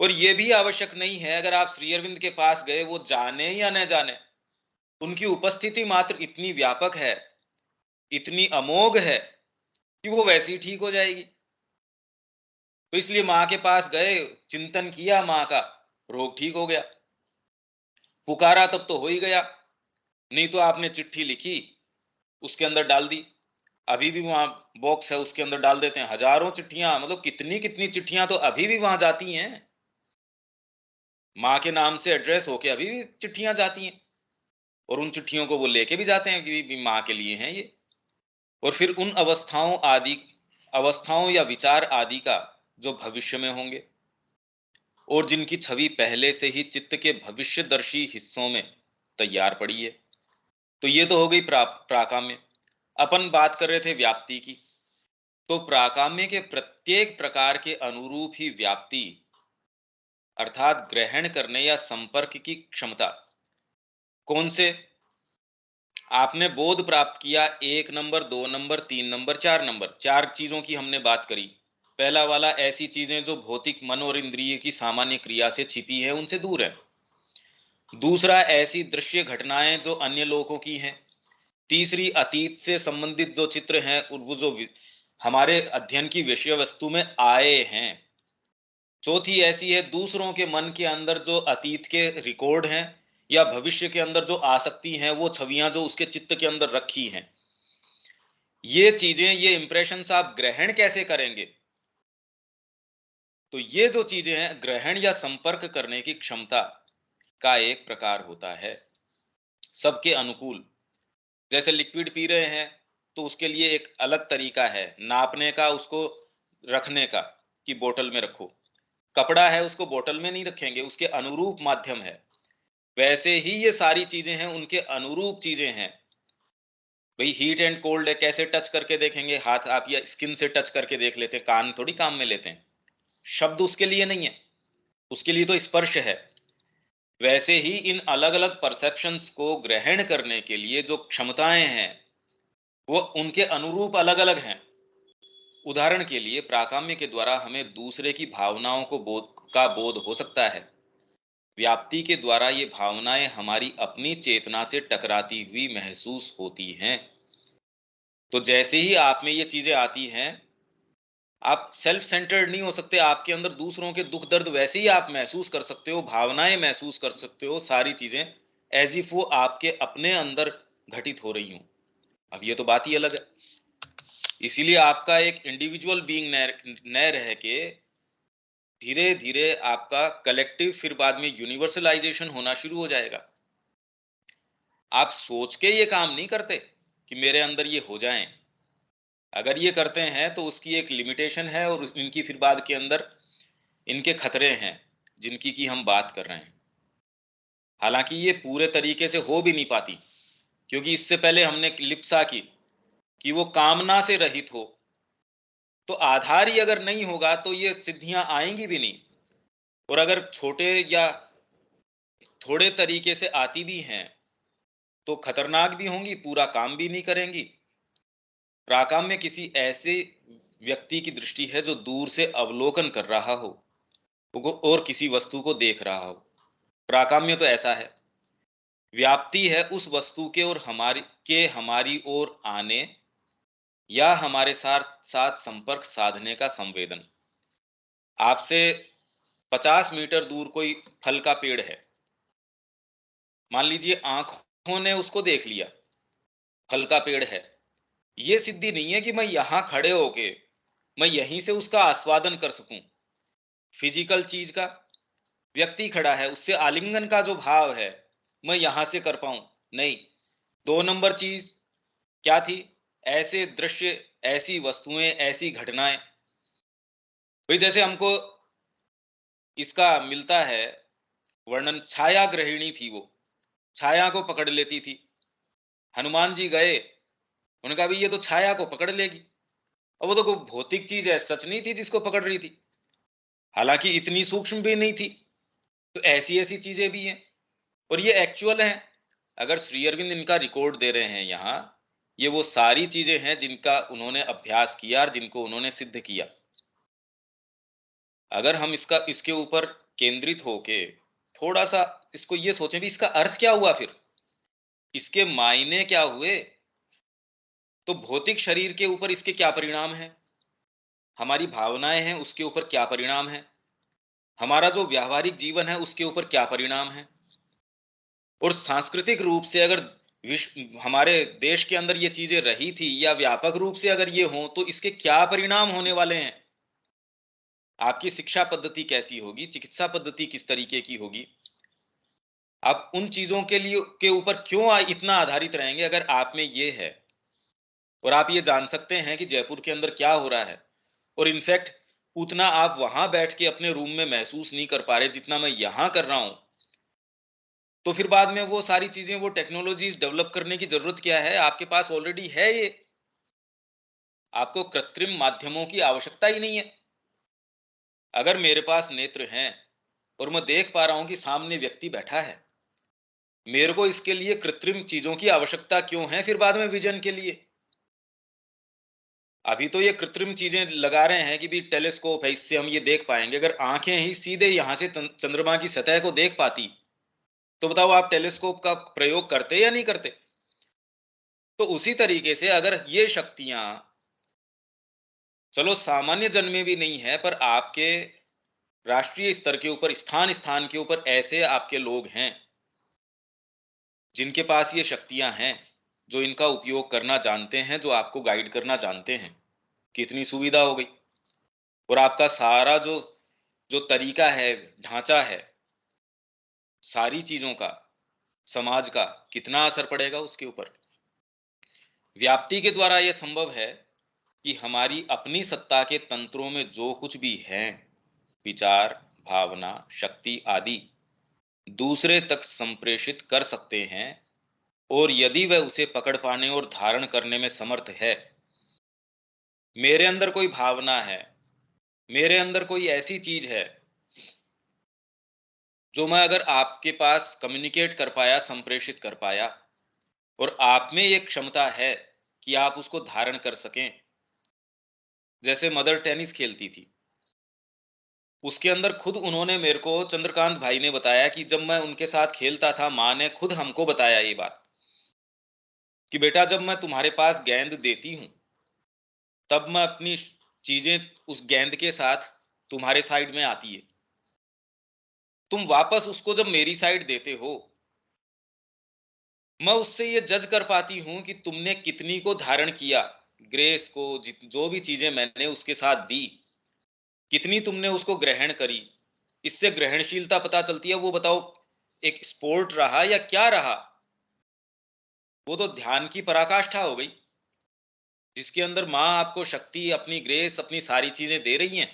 और ये भी आवश्यक नहीं है अगर आप श्री अरविंद के पास गए, वो जाने या न जाने, उनकी उपस्थिति मात्र इतनी व्यापक है, इतनी अमोघ है कि वो वैसे ही ठीक हो जाएगी। तो इसलिए माँ के पास गए, चिंतन किया माँ का, रोग ठीक हो गया। पुकारा तब तो हो ही गया। नहीं तो आपने चिट्ठी लिखी, उसके अंदर डाल दी, अभी भी वहां बॉक्स है, उसके अंदर डाल देते हैं हजारों चिट्ठियां, मतलब कितनी कितनी चिट्ठियां तो अभी भी वहां जाती हैं। माँ के नाम से एड्रेस होके अभी भी चिट्ठियां जाती हैं, और उन चिट्ठियों को वो लेके भी जाते हैं कि भी माँ के लिए हैं ये। और फिर उन अवस्थाओं आदि, अवस्थाओं या विचार आदि का जो भविष्य में होंगे और जिनकी छवि पहले से ही चित्त के भविष्यदर्शी हिस्सों में तैयार पड़ी है। तो ये तो हो गई प्राकाम्य। अपन बात कर रहे थे व्याप्ति की। तो प्राकाम्य के प्रत्येक प्रकार के अनुरूप ही व्याप्ति अर्थात ग्रहण करने या संपर्क की क्षमता। कौन से? आपने बोध प्राप्त किया 1 नंबर, 2 नंबर, 3 नंबर, 4 नंबर, 4 चीजों की हमने बात करी। पहला वाला ऐसी चीजें जो भौतिक मन और इंद्रिय की सामान्य क्रिया से छिपी है, उनसे दूर है। दूसरा, ऐसी दृश्य घटनाएं जो अन्य लोगों की हैं। तीसरी, अतीत से संबंधित जो चित्र हैं और वो जो हमारे अध्ययन की विषय वस्तु में आए हैं। चौथी ऐसी है दूसरों के मन के अंदर जो अतीत के रिकॉर्ड हैं या भविष्य के अंदर जो आसक्ति हैं, वो छवियां जो उसके चित्त के अंदर रखी हैं। ये चीजें, ये इंप्रेशंस आप ग्रहण कैसे करेंगे? तो ये जो चीजें हैं, ग्रहण या संपर्क करने की क्षमता का एक प्रकार होता है सबके अनुकूल। जैसे लिक्विड पी रहे हैं तो उसके लिए एक अलग तरीका है नापने का, उसको रखने का, कि बोतल में रखो। कपड़ा है, उसको बोतल में नहीं रखेंगे, उसके अनुरूप माध्यम है। वैसे ही ये सारी चीजें हैं, उनके अनुरूप चीजें हैं। भाई हीट एंड कोल्ड है, कैसे टच करके देखेंगे? हाथ आप या स्किन से टच करके देख लेते हैं, कान थोड़ी काम में लेते हैं। शब्द उसके लिए नहीं है, उसके लिए तो स्पर्श है। वैसे ही इन अलग अलग परसेप्शंस को ग्रहण करने के लिए जो क्षमताएं हैं, वो उनके अनुरूप अलग अलग हैं। उदाहरण के लिए प्राकाम्य के द्वारा हमें दूसरे की भावनाओं को बोध हो सकता है। व्याप्ति के द्वारा ये भावनाएं हमारी अपनी चेतना से टकराती हुई महसूस होती हैं। तो जैसे ही आप में ये चीजें आती हैं, आप सेल्फ सेंटर्ड नहीं हो सकते। आपके अंदर दूसरों के दुख दर्द वैसे ही आप महसूस कर सकते हो, भावनाएं महसूस कर सकते हो, सारी चीजें एज इफ वो आपके अपने अंदर घटित हो रही हूं। अब ये तो बात ही अलग है। इसीलिए आपका एक इंडिविजुअल बीइंग न रह के धीरे धीरे आपका कलेक्टिव, फिर बाद में यूनिवर्सलाइजेशन होना शुरू हो जाएगा। आप सोच के ये काम नहीं करते कि मेरे अंदर ये हो जाएं। अगर ये करते हैं तो उसकी एक लिमिटेशन है और इनकी फिर बाद के अंदर इनके खतरे हैं जिनकी की हम बात कर रहे हैं। हालांकि ये पूरे तरीके से हो भी नहीं पाती, क्योंकि इससे पहले हमने लिप्सा की कि वो कामना से रहित हो। तो आधार ही अगर नहीं होगा तो ये सिद्धियां आएंगी भी नहीं। और अगर छोटे या थोड़े तरीके से आती भी हैं तो खतरनाक भी होंगी, पूरा काम भी नहीं करेंगी। प्राकाम्य किसी ऐसे व्यक्ति की दृष्टि है जो दूर से अवलोकन कर रहा हो और किसी वस्तु को देख रहा हो। प्राकाम्य तो ऐसा है। व्याप्ति है उस वस्तु के और हमारी ओर आने या हमारे साथ साथ संपर्क साधने का संवेदन। आपसे 50 मीटर दूर कोई फल का पेड़ है, मान लीजिए आंखों ने उसको देख लिया, फल का पेड़ है। ये सिद्धि नहीं है कि मैं यहां खड़े होके मैं यहीं से उसका आस्वादन कर सकूं। फिजिकल चीज का, व्यक्ति खड़ा है, उससे आलिंगन का जो भाव है मैं यहां से कर पाऊं, नहीं। 2 नंबर चीज क्या थी? ऐसे दृश्य, ऐसी वस्तुएं, ऐसी घटनाएं। भाई जैसे हमको इसका मिलता है वर्णन, छाया ग्रहिणी थी, वो छाया को पकड़ लेती थी। हनुमान जी गए, उन्होंने कहा भाई ये तो छाया को पकड़ लेगी। अब वो तो कोई भौतिक चीज है, सच नहीं थी जिसको पकड़ रही थी, हालांकि इतनी सूक्ष्म भी नहीं थी। तो ऐसी ऐसी चीजें भी हैं और ये एक्चुअल हैं। अगर श्री अरविंद इनका रिकॉर्ड दे रहे हैं यहाँ, ये वो सारी चीजें हैं जिनका उन्होंने अभ्यास किया और जिनको उन्होंने सिद्ध किया। अगर हम इसके ऊपर केंद्रित होके थोड़ा सा इसको ये सोचें भी इसका अर्थ क्या हुआ, फिर इसके मायने क्या हुए, तो भौतिक शरीर के ऊपर इसके क्या परिणाम हैं, हमारी भावनाएं हैं उसके ऊपर क्या परिणाम है, हमारा जो व्यावहारिक जीवन है उसके ऊपर क्या परिणाम है। और सांस्कृतिक रूप से अगर हमारे देश के अंदर ये चीजें रही थी या व्यापक रूप से अगर ये हो तो इसके क्या परिणाम होने वाले हैं। आपकी शिक्षा पद्धति कैसी होगी, चिकित्सा पद्धति किस तरीके की होगी। आप उन चीजों के ऊपर क्यों इतना आधारित रहेंगे अगर आप में ये है। और आप ये जान सकते हैं कि जयपुर के अंदर क्या हो रहा है, और इनफैक्ट उतना आप वहां बैठ के अपने रूम में महसूस नहीं कर पा रहे जितना मैं यहां कर रहा हूं, तो फिर बाद में वो सारी चीजें, वो टेक्नोलॉजीज डेवलप करने की जरूरत क्या है? आपके पास ऑलरेडी है ये। आपको कृत्रिम माध्यमों की आवश्यकता ही नहीं है। अगर मेरे पास नेत्र हैं और मैं देख पा रहा हूं कि सामने व्यक्ति बैठा है, मेरे को इसके लिए कृत्रिम चीजों की आवश्यकता क्यों है फिर बाद में विजन के लिए? अभी तो ये कृत्रिम चीजें लगा रहे हैं कि भी टेलीस्कोप है, इससे हम ये देख पाएंगे। अगर आंखें ही सीधे यहां से चंद्रमा की सतह को देख पाती, तो बताओ आप टेलीस्कोप का प्रयोग करते या नहीं करते? तो उसी तरीके से अगर ये शक्तियां, चलो सामान्य जन में भी नहीं है, पर आपके राष्ट्रीय स्तर के ऊपर, स्थान स्थान के ऊपर ऐसे आपके लोग हैं जिनके पास ये शक्तियां हैं, जो इनका उपयोग करना जानते हैं, जो आपको गाइड करना जानते हैं, कितनी सुविधा हो गई। और आपका सारा जो जो तरीका है, ढांचा है, सारी चीजों का, समाज का कितना असर पड़ेगा उसके ऊपर। व्याप्ति के द्वारा यह संभव है कि हमारी अपनी सत्ता के तंत्रों में जो कुछ भी है, विचार, भावना, शक्ति आदि, दूसरे तक संप्रेषित कर सकते हैं। और यदि वह उसे पकड़ पाने और धारण करने में समर्थ है, मेरे अंदर कोई भावना है, मेरे अंदर कोई ऐसी चीज है जो मैं अगर आपके पास कम्युनिकेट कर पाया, संप्रेषित कर पाया, और आप में ये क्षमता है कि आप उसको धारण कर सकें। जैसे मदर टेनिस खेलती थी, उसके अंदर खुद उन्होंने, मेरे को चंद्रकांत भाई ने बताया कि जब मैं उनके साथ खेलता था, माँ ने खुद हमको बताया ये बात कि बेटा जब मैं तुम्हारे पास गेंद देती हूं, तब मैं अपनी चीजें उस गेंद के साथ तुम्हारे साइड में आती है, तुम वापस उसको जब मेरी साइड देते हो, मैं उससे ये जज कर पाती हूं कि तुमने कितनी को धारण किया, ग्रेस को, जो भी चीजें मैंने उसके साथ दी, कितनी तुमने उसको ग्रहण करी। इससे ग्रहणशीलता पता चलती है। वो बताओ, एक स्पोर्ट रहा या क्या रहा, वो तो ध्यान की पराकाष्ठा हो गई, जिसके अंदर माँ आपको शक्ति, अपनी ग्रेस, अपनी सारी चीजें दे रही हैं।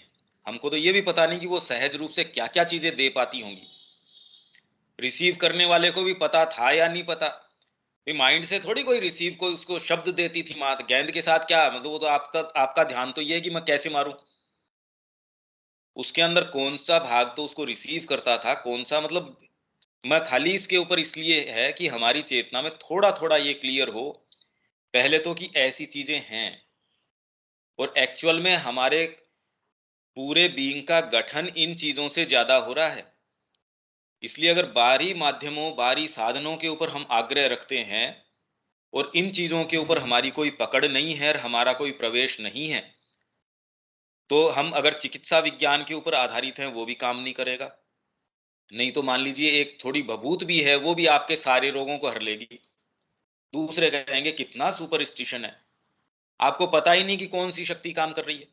हमको तो ये भी पता नहीं कि वो सहज रूप से क्या क्या चीजें दे पाती होंगी। रिसीव करने वाले को भी पता था या नहीं पता, माइंड से थोड़ी कोई रिसीव को उसको शब्द देती थी माँ। गेंद के साथ क्या मतलब, वो तो आपका आपका ध्यान तो ये है कि मैं कैसे मारूं। उसके अंदर कौन सा भाग तो उसको रिसीव करता था, कौन सा मतलब। मैं खाली इसके ऊपर इसलिए है कि हमारी चेतना में थोड़ा थोड़ा ये क्लियर हो, पहले तो कि ऐसी चीजें हैं, और एक्चुअल में हमारे पूरे बीइंग का गठन इन चीजों से ज्यादा हो रहा है। इसलिए अगर बाहरी माध्यमों, बाहरी साधनों के ऊपर हम आग्रह रखते हैं, और इन चीजों के ऊपर हमारी कोई पकड़ नहीं है और हमारा कोई प्रवेश नहीं है, तो हम अगर चिकित्सा विज्ञान के ऊपर आधारित हैं, वो भी काम नहीं करेगा। नहीं तो मान लीजिए एक थोड़ी भभूत भी है, वो भी आपके सारे रोगों को हर लेगी। दूसरे कहेंगे कितना सुपरस्टिशन है, आपको पता ही नहीं कि कौन सी शक्ति काम कर रही है।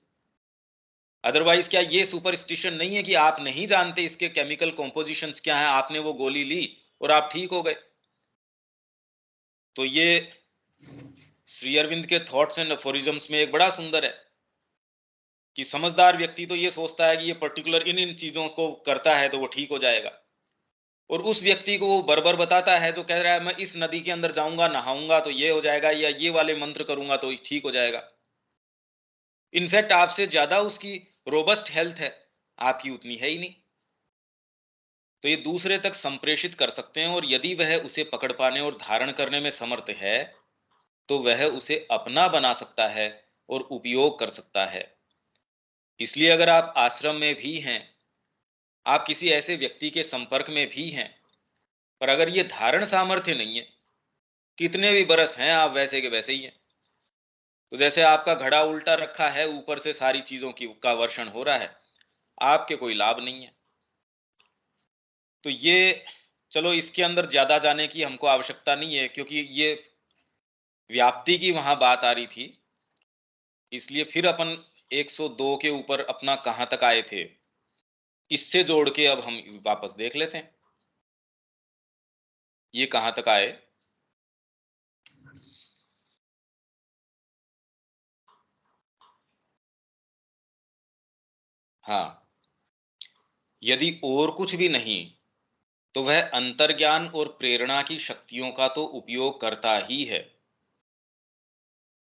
अदरवाइज क्या ये सुपरस्टिशन नहीं है कि आप नहीं जानते इसके केमिकल कॉम्पोजिशंस क्या हैं, आपने वो गोली ली और आप ठीक हो गए। तो ये श्री अरविंद के थॉट्स एंड अफोरिज्म्स में एक बड़ा सुंदर है कि समझदार व्यक्ति तो ये सोचता है कि ये पर्टिकुलर इन इन चीजों को करता है तो वो ठीक हो जाएगा, और उस व्यक्ति को वो बर्बर बताता है जो कह रहा है मैं इस नदी के अंदर जाऊंगा, नहाऊंगा तो ये हो जाएगा, या ये वाले मंत्र करूंगा तो ठीक हो जाएगा। इनफैक्ट आपसे ज्यादा उसकी रोबस्ट हेल्थ है, आपकी उतनी है ही नहीं। तो ये दूसरे तक संप्रेषित कर सकते हैं, और यदि वह उसे पकड़ पाने और धारण करने में समर्थ है, तो वह उसे अपना बना सकता है और उपयोग कर सकता है। इसलिए अगर आप आश्रम में भी हैं, आप किसी ऐसे व्यक्ति के संपर्क में भी हैं, पर अगर ये धारण सामर्थ्य नहीं है, कितने भी बरस हैं आप वैसे के वैसे ही हैं। तो जैसे आपका घड़ा उल्टा रखा है, ऊपर से सारी चीजों की का वर्षण हो रहा है, आपके कोई लाभ नहीं है। तो ये, चलो इसके अंदर ज्यादा जाने की हमको आवश्यकता नहीं है, क्योंकि ये व्याप्ति की वहां बात आ रही थी। इसलिए फिर अपन 102 के ऊपर अपना कहां तक आए थे, इससे जोड़ के अब हम वापस देख लेते हैं ये कहां तक आए। हाँ, यदि और कुछ भी नहीं, तो वह अंतर्ज्ञान और प्रेरणा की शक्तियों का तो उपयोग करता ही है।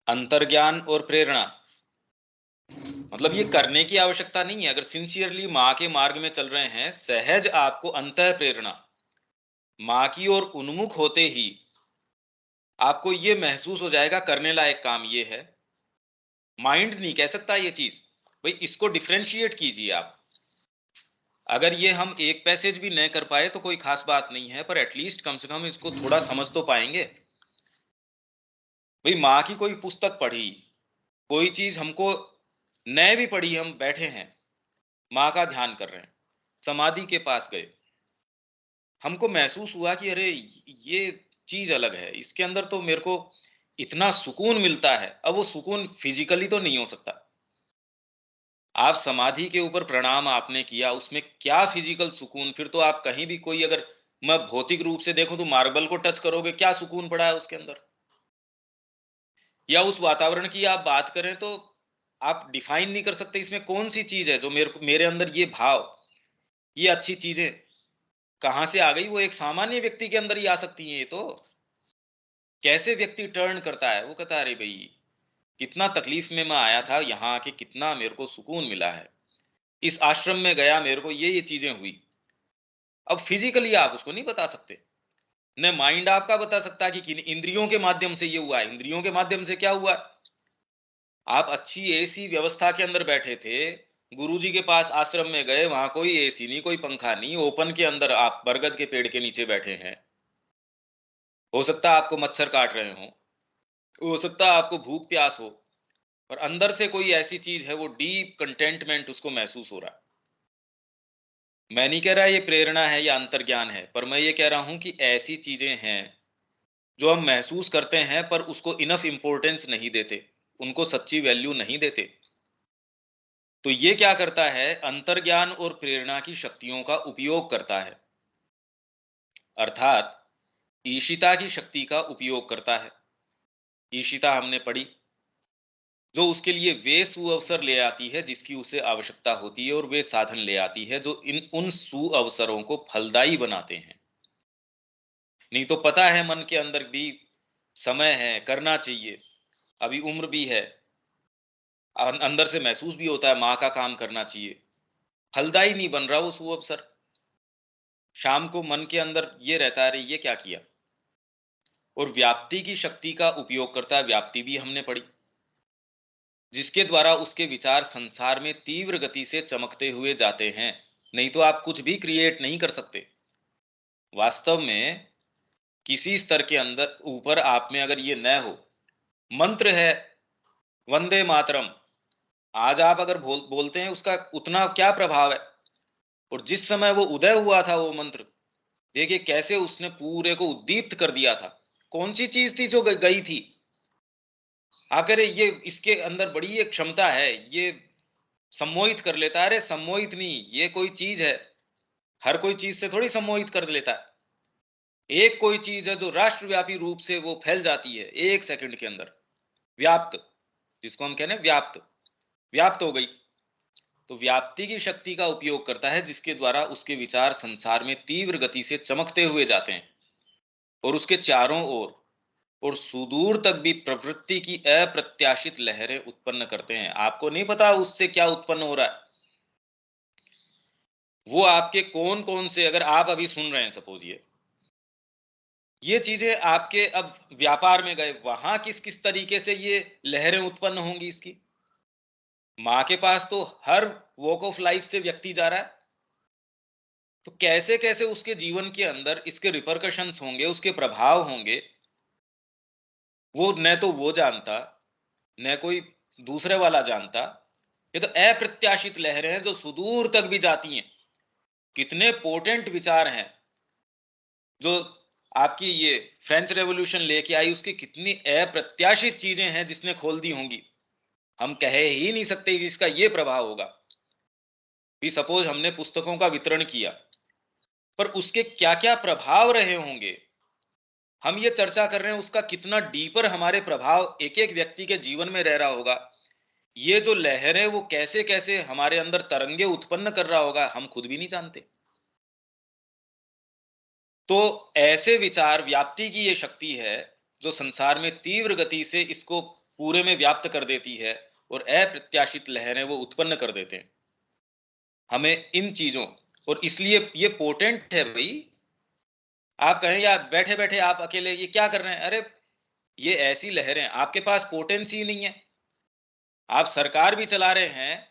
अंतर्ज्ञान और प्रेरणा मतलब ये करने की आवश्यकता नहीं है। अगर सिंसियरली माँ के मार्ग में चल रहे हैं, सहज आपको अंतः प्रेरणा माँ की ओर उन्मुख होते ही आपको ये महसूस हो जाएगा करने लायक काम ये है। माइंड नहीं कह सकता ये चीज। भाई इसको डिफरेंशिएट कीजिए आप। अगर ये हम एक पैसेज भी न कर पाए तो कोई खास बात नहीं है, पर एटलीस्ट कम से कम इसको थोड़ा समझ तो पाएंगे। भाई माँ की कोई पुस्तक पढ़ी, कोई चीज हमको न भी पढ़ी, हम बैठे हैं माँ का ध्यान कर रहे हैं, समाधि के पास गए, हमको महसूस हुआ कि अरे ये चीज अलग है, इसके अंदर तो मेरे को इतना सुकून मिलता है। अब वो सुकून फिजिकली तो नहीं हो सकता। आप समाधि के ऊपर प्रणाम आपने किया, उसमें क्या फिजिकल सुकून। फिर तो आप कहीं भी कोई अगर मैं भौतिक रूप से देखूं तो मार्बल को टच करोगे, क्या सुकून पड़ा है उसके अंदर। या उस वातावरण की आप बात करें तो आप डिफाइन नहीं कर सकते इसमें कौन सी चीज है जो मेरे अंदर ये भाव, ये अच्छी चीजें कहां से आ गई। वो एक सामान्य व्यक्ति के अंदर ही आ सकती है। ये तो कैसे व्यक्ति टर्न करता है, वो कहता है अरे भाई कितना तकलीफ में मैं आया था, यहाँ आके कितना मेरे को सुकून मिला है, इस आश्रम में गया मेरे को ये चीजें हुई। अब फिजिकली आप उसको नहीं बता सकते, न माइंड आपका बता सकता कि किन इंद्रियों के माध्यम से ये हुआ है। इंद्रियों के माध्यम से क्या हुआ? आप अच्छी एसी व्यवस्था के अंदर बैठे थे, गुरुजी के पास आश्रम में गए, वहां कोई एसी नहीं, कोई पंखा नहीं, ओपन के अंदर आप बरगद के पेड़ के नीचे बैठे हैं। हो सकता है आपको मच्छर काट रहे हो सकता है आपको भूख प्यास हो, और अंदर से कोई ऐसी चीज है, वो डीप कंटेंटमेंट उसको महसूस हो रहा है। मैं नहीं कह रहा ये प्रेरणा है या अंतर्ज्ञान है, पर मैं ये कह रहा हूं कि ऐसी चीजें हैं जो हम महसूस करते हैं पर उसको इनफ इंपॉर्टेंस नहीं देते, उनको सच्ची वैल्यू नहीं देते। तो ये क्या करता है, अंतर्ज्ञान और प्रेरणा की शक्तियों का उपयोग करता है, अर्थात ईशिता की शक्ति का उपयोग करता है। ईशिता हमने पढ़ी, जो उसके लिए वे सुअवसर ले आती है जिसकी उसे आवश्यकता होती है, और वे साधन ले आती है जो इन उन सुअवसरों को फलदायी बनाते हैं। नहीं तो पता है मन के अंदर भी समय है, करना चाहिए, अभी उम्र भी है, अंदर से महसूस भी होता है माँ का काम करना चाहिए, फलदायी नहीं बन रहा वो सुअवसर। शाम को मन के अंदर ये रहता है अरे ये क्या किया। और व्याप्ति की शक्ति का उपयोग करता है, व्याप्ति भी हमने पढ़ी, जिसके द्वारा उसके विचार संसार में तीव्र गति से चमकते हुए जाते हैं। नहीं तो आप कुछ भी क्रिएट नहीं कर सकते। वास्तव में किसी स्तर के अंदर ऊपर आप में अगर ये न हो, मंत्र है वंदे मातरम, आज आप अगर बोलते हैं उसका उतना क्या प्रभाव है। और जिस समय वो उदय हुआ था वो मंत्र, देखिए कैसे उसने पूरे को उद्दीप्त कर दिया था। कौन सी चीज थी जो गई थी। आप कह रहे ये इसके अंदर बड़ी एक क्षमता है, ये सम्मोहित कर लेता है। अरे सम्मोहित नहीं, ये कोई चीज है, हर कोई चीज से थोड़ी सम्मोहित कर लेता है। एक कोई चीज है जो राष्ट्रव्यापी रूप से वो फैल जाती है एक सेकंड के अंदर, व्याप्त, जिसको हम कहने व्याप्त, व्याप्त हो गई। तो व्याप्ति की शक्ति का उपयोग करता है जिसके द्वारा उसके विचार संसार में तीव्र गति से चमकते हुए जाते हैं, और उसके चारों ओर और सुदूर तक भी प्रवृत्ति की अप्रत्याशित लहरें उत्पन्न करते हैं। आपको नहीं पता उससे क्या उत्पन्न हो रहा है। वो आपके कौन कौन से, अगर आप अभी सुन रहे हैं सपोज ये चीजें आपके अब व्यापार में गए, वहां किस किस तरीके से ये लहरें उत्पन्न होंगी इसकी। माँ के पास तो हर वॉक ऑफ लाइफ से व्यक्ति जा रहा है, तो कैसे कैसे उसके जीवन के अंदर इसके रिपरकशंस होंगे, उसके प्रभाव होंगे, वो न तो वो जानता, न कोई दूसरे वाला जानता। ये तो अप्रत्याशित लहरें हैं जो सुदूर तक भी जाती हैं। कितने पोटेंट विचार हैं जो आपकी ये फ्रेंच रेवोल्यूशन लेके आई, उसकी कितनी अप्रत्याशित चीजें हैं जिसने खोल दी होंगी। हम कह ही नहीं सकते कि इसका ये प्रभाव होगा। भी सपोज हमने पुस्तकों का वितरण किया, पर उसके क्या क्या प्रभाव रहे होंगे, हम ये चर्चा कर रहे हैं, उसका कितना डीपर हमारे प्रभाव एक एक व्यक्ति के जीवन में रह रहा होगा। ये जो लहर है वो कैसे कैसे हमारे अंदर तरंगे उत्पन्न कर रहा होगा, हम खुद भी नहीं जानते। तो ऐसे विचार व्याप्ति की ये शक्ति है जो संसार में तीव्र गति से इसको पूरे में व्याप्त कर देती है, और अप्रत्याशित लहरें वो उत्पन्न कर देते हैं हमें इन चीजों। और इसलिए ये पोटेंट है भाई। आप कहें या बैठे बैठे आप अकेले ये क्या कर रहे हैं, अरे ये ऐसी लहरें, आपके पास पोटेंसी ही नहीं है। आप सरकार भी चला रहे हैं,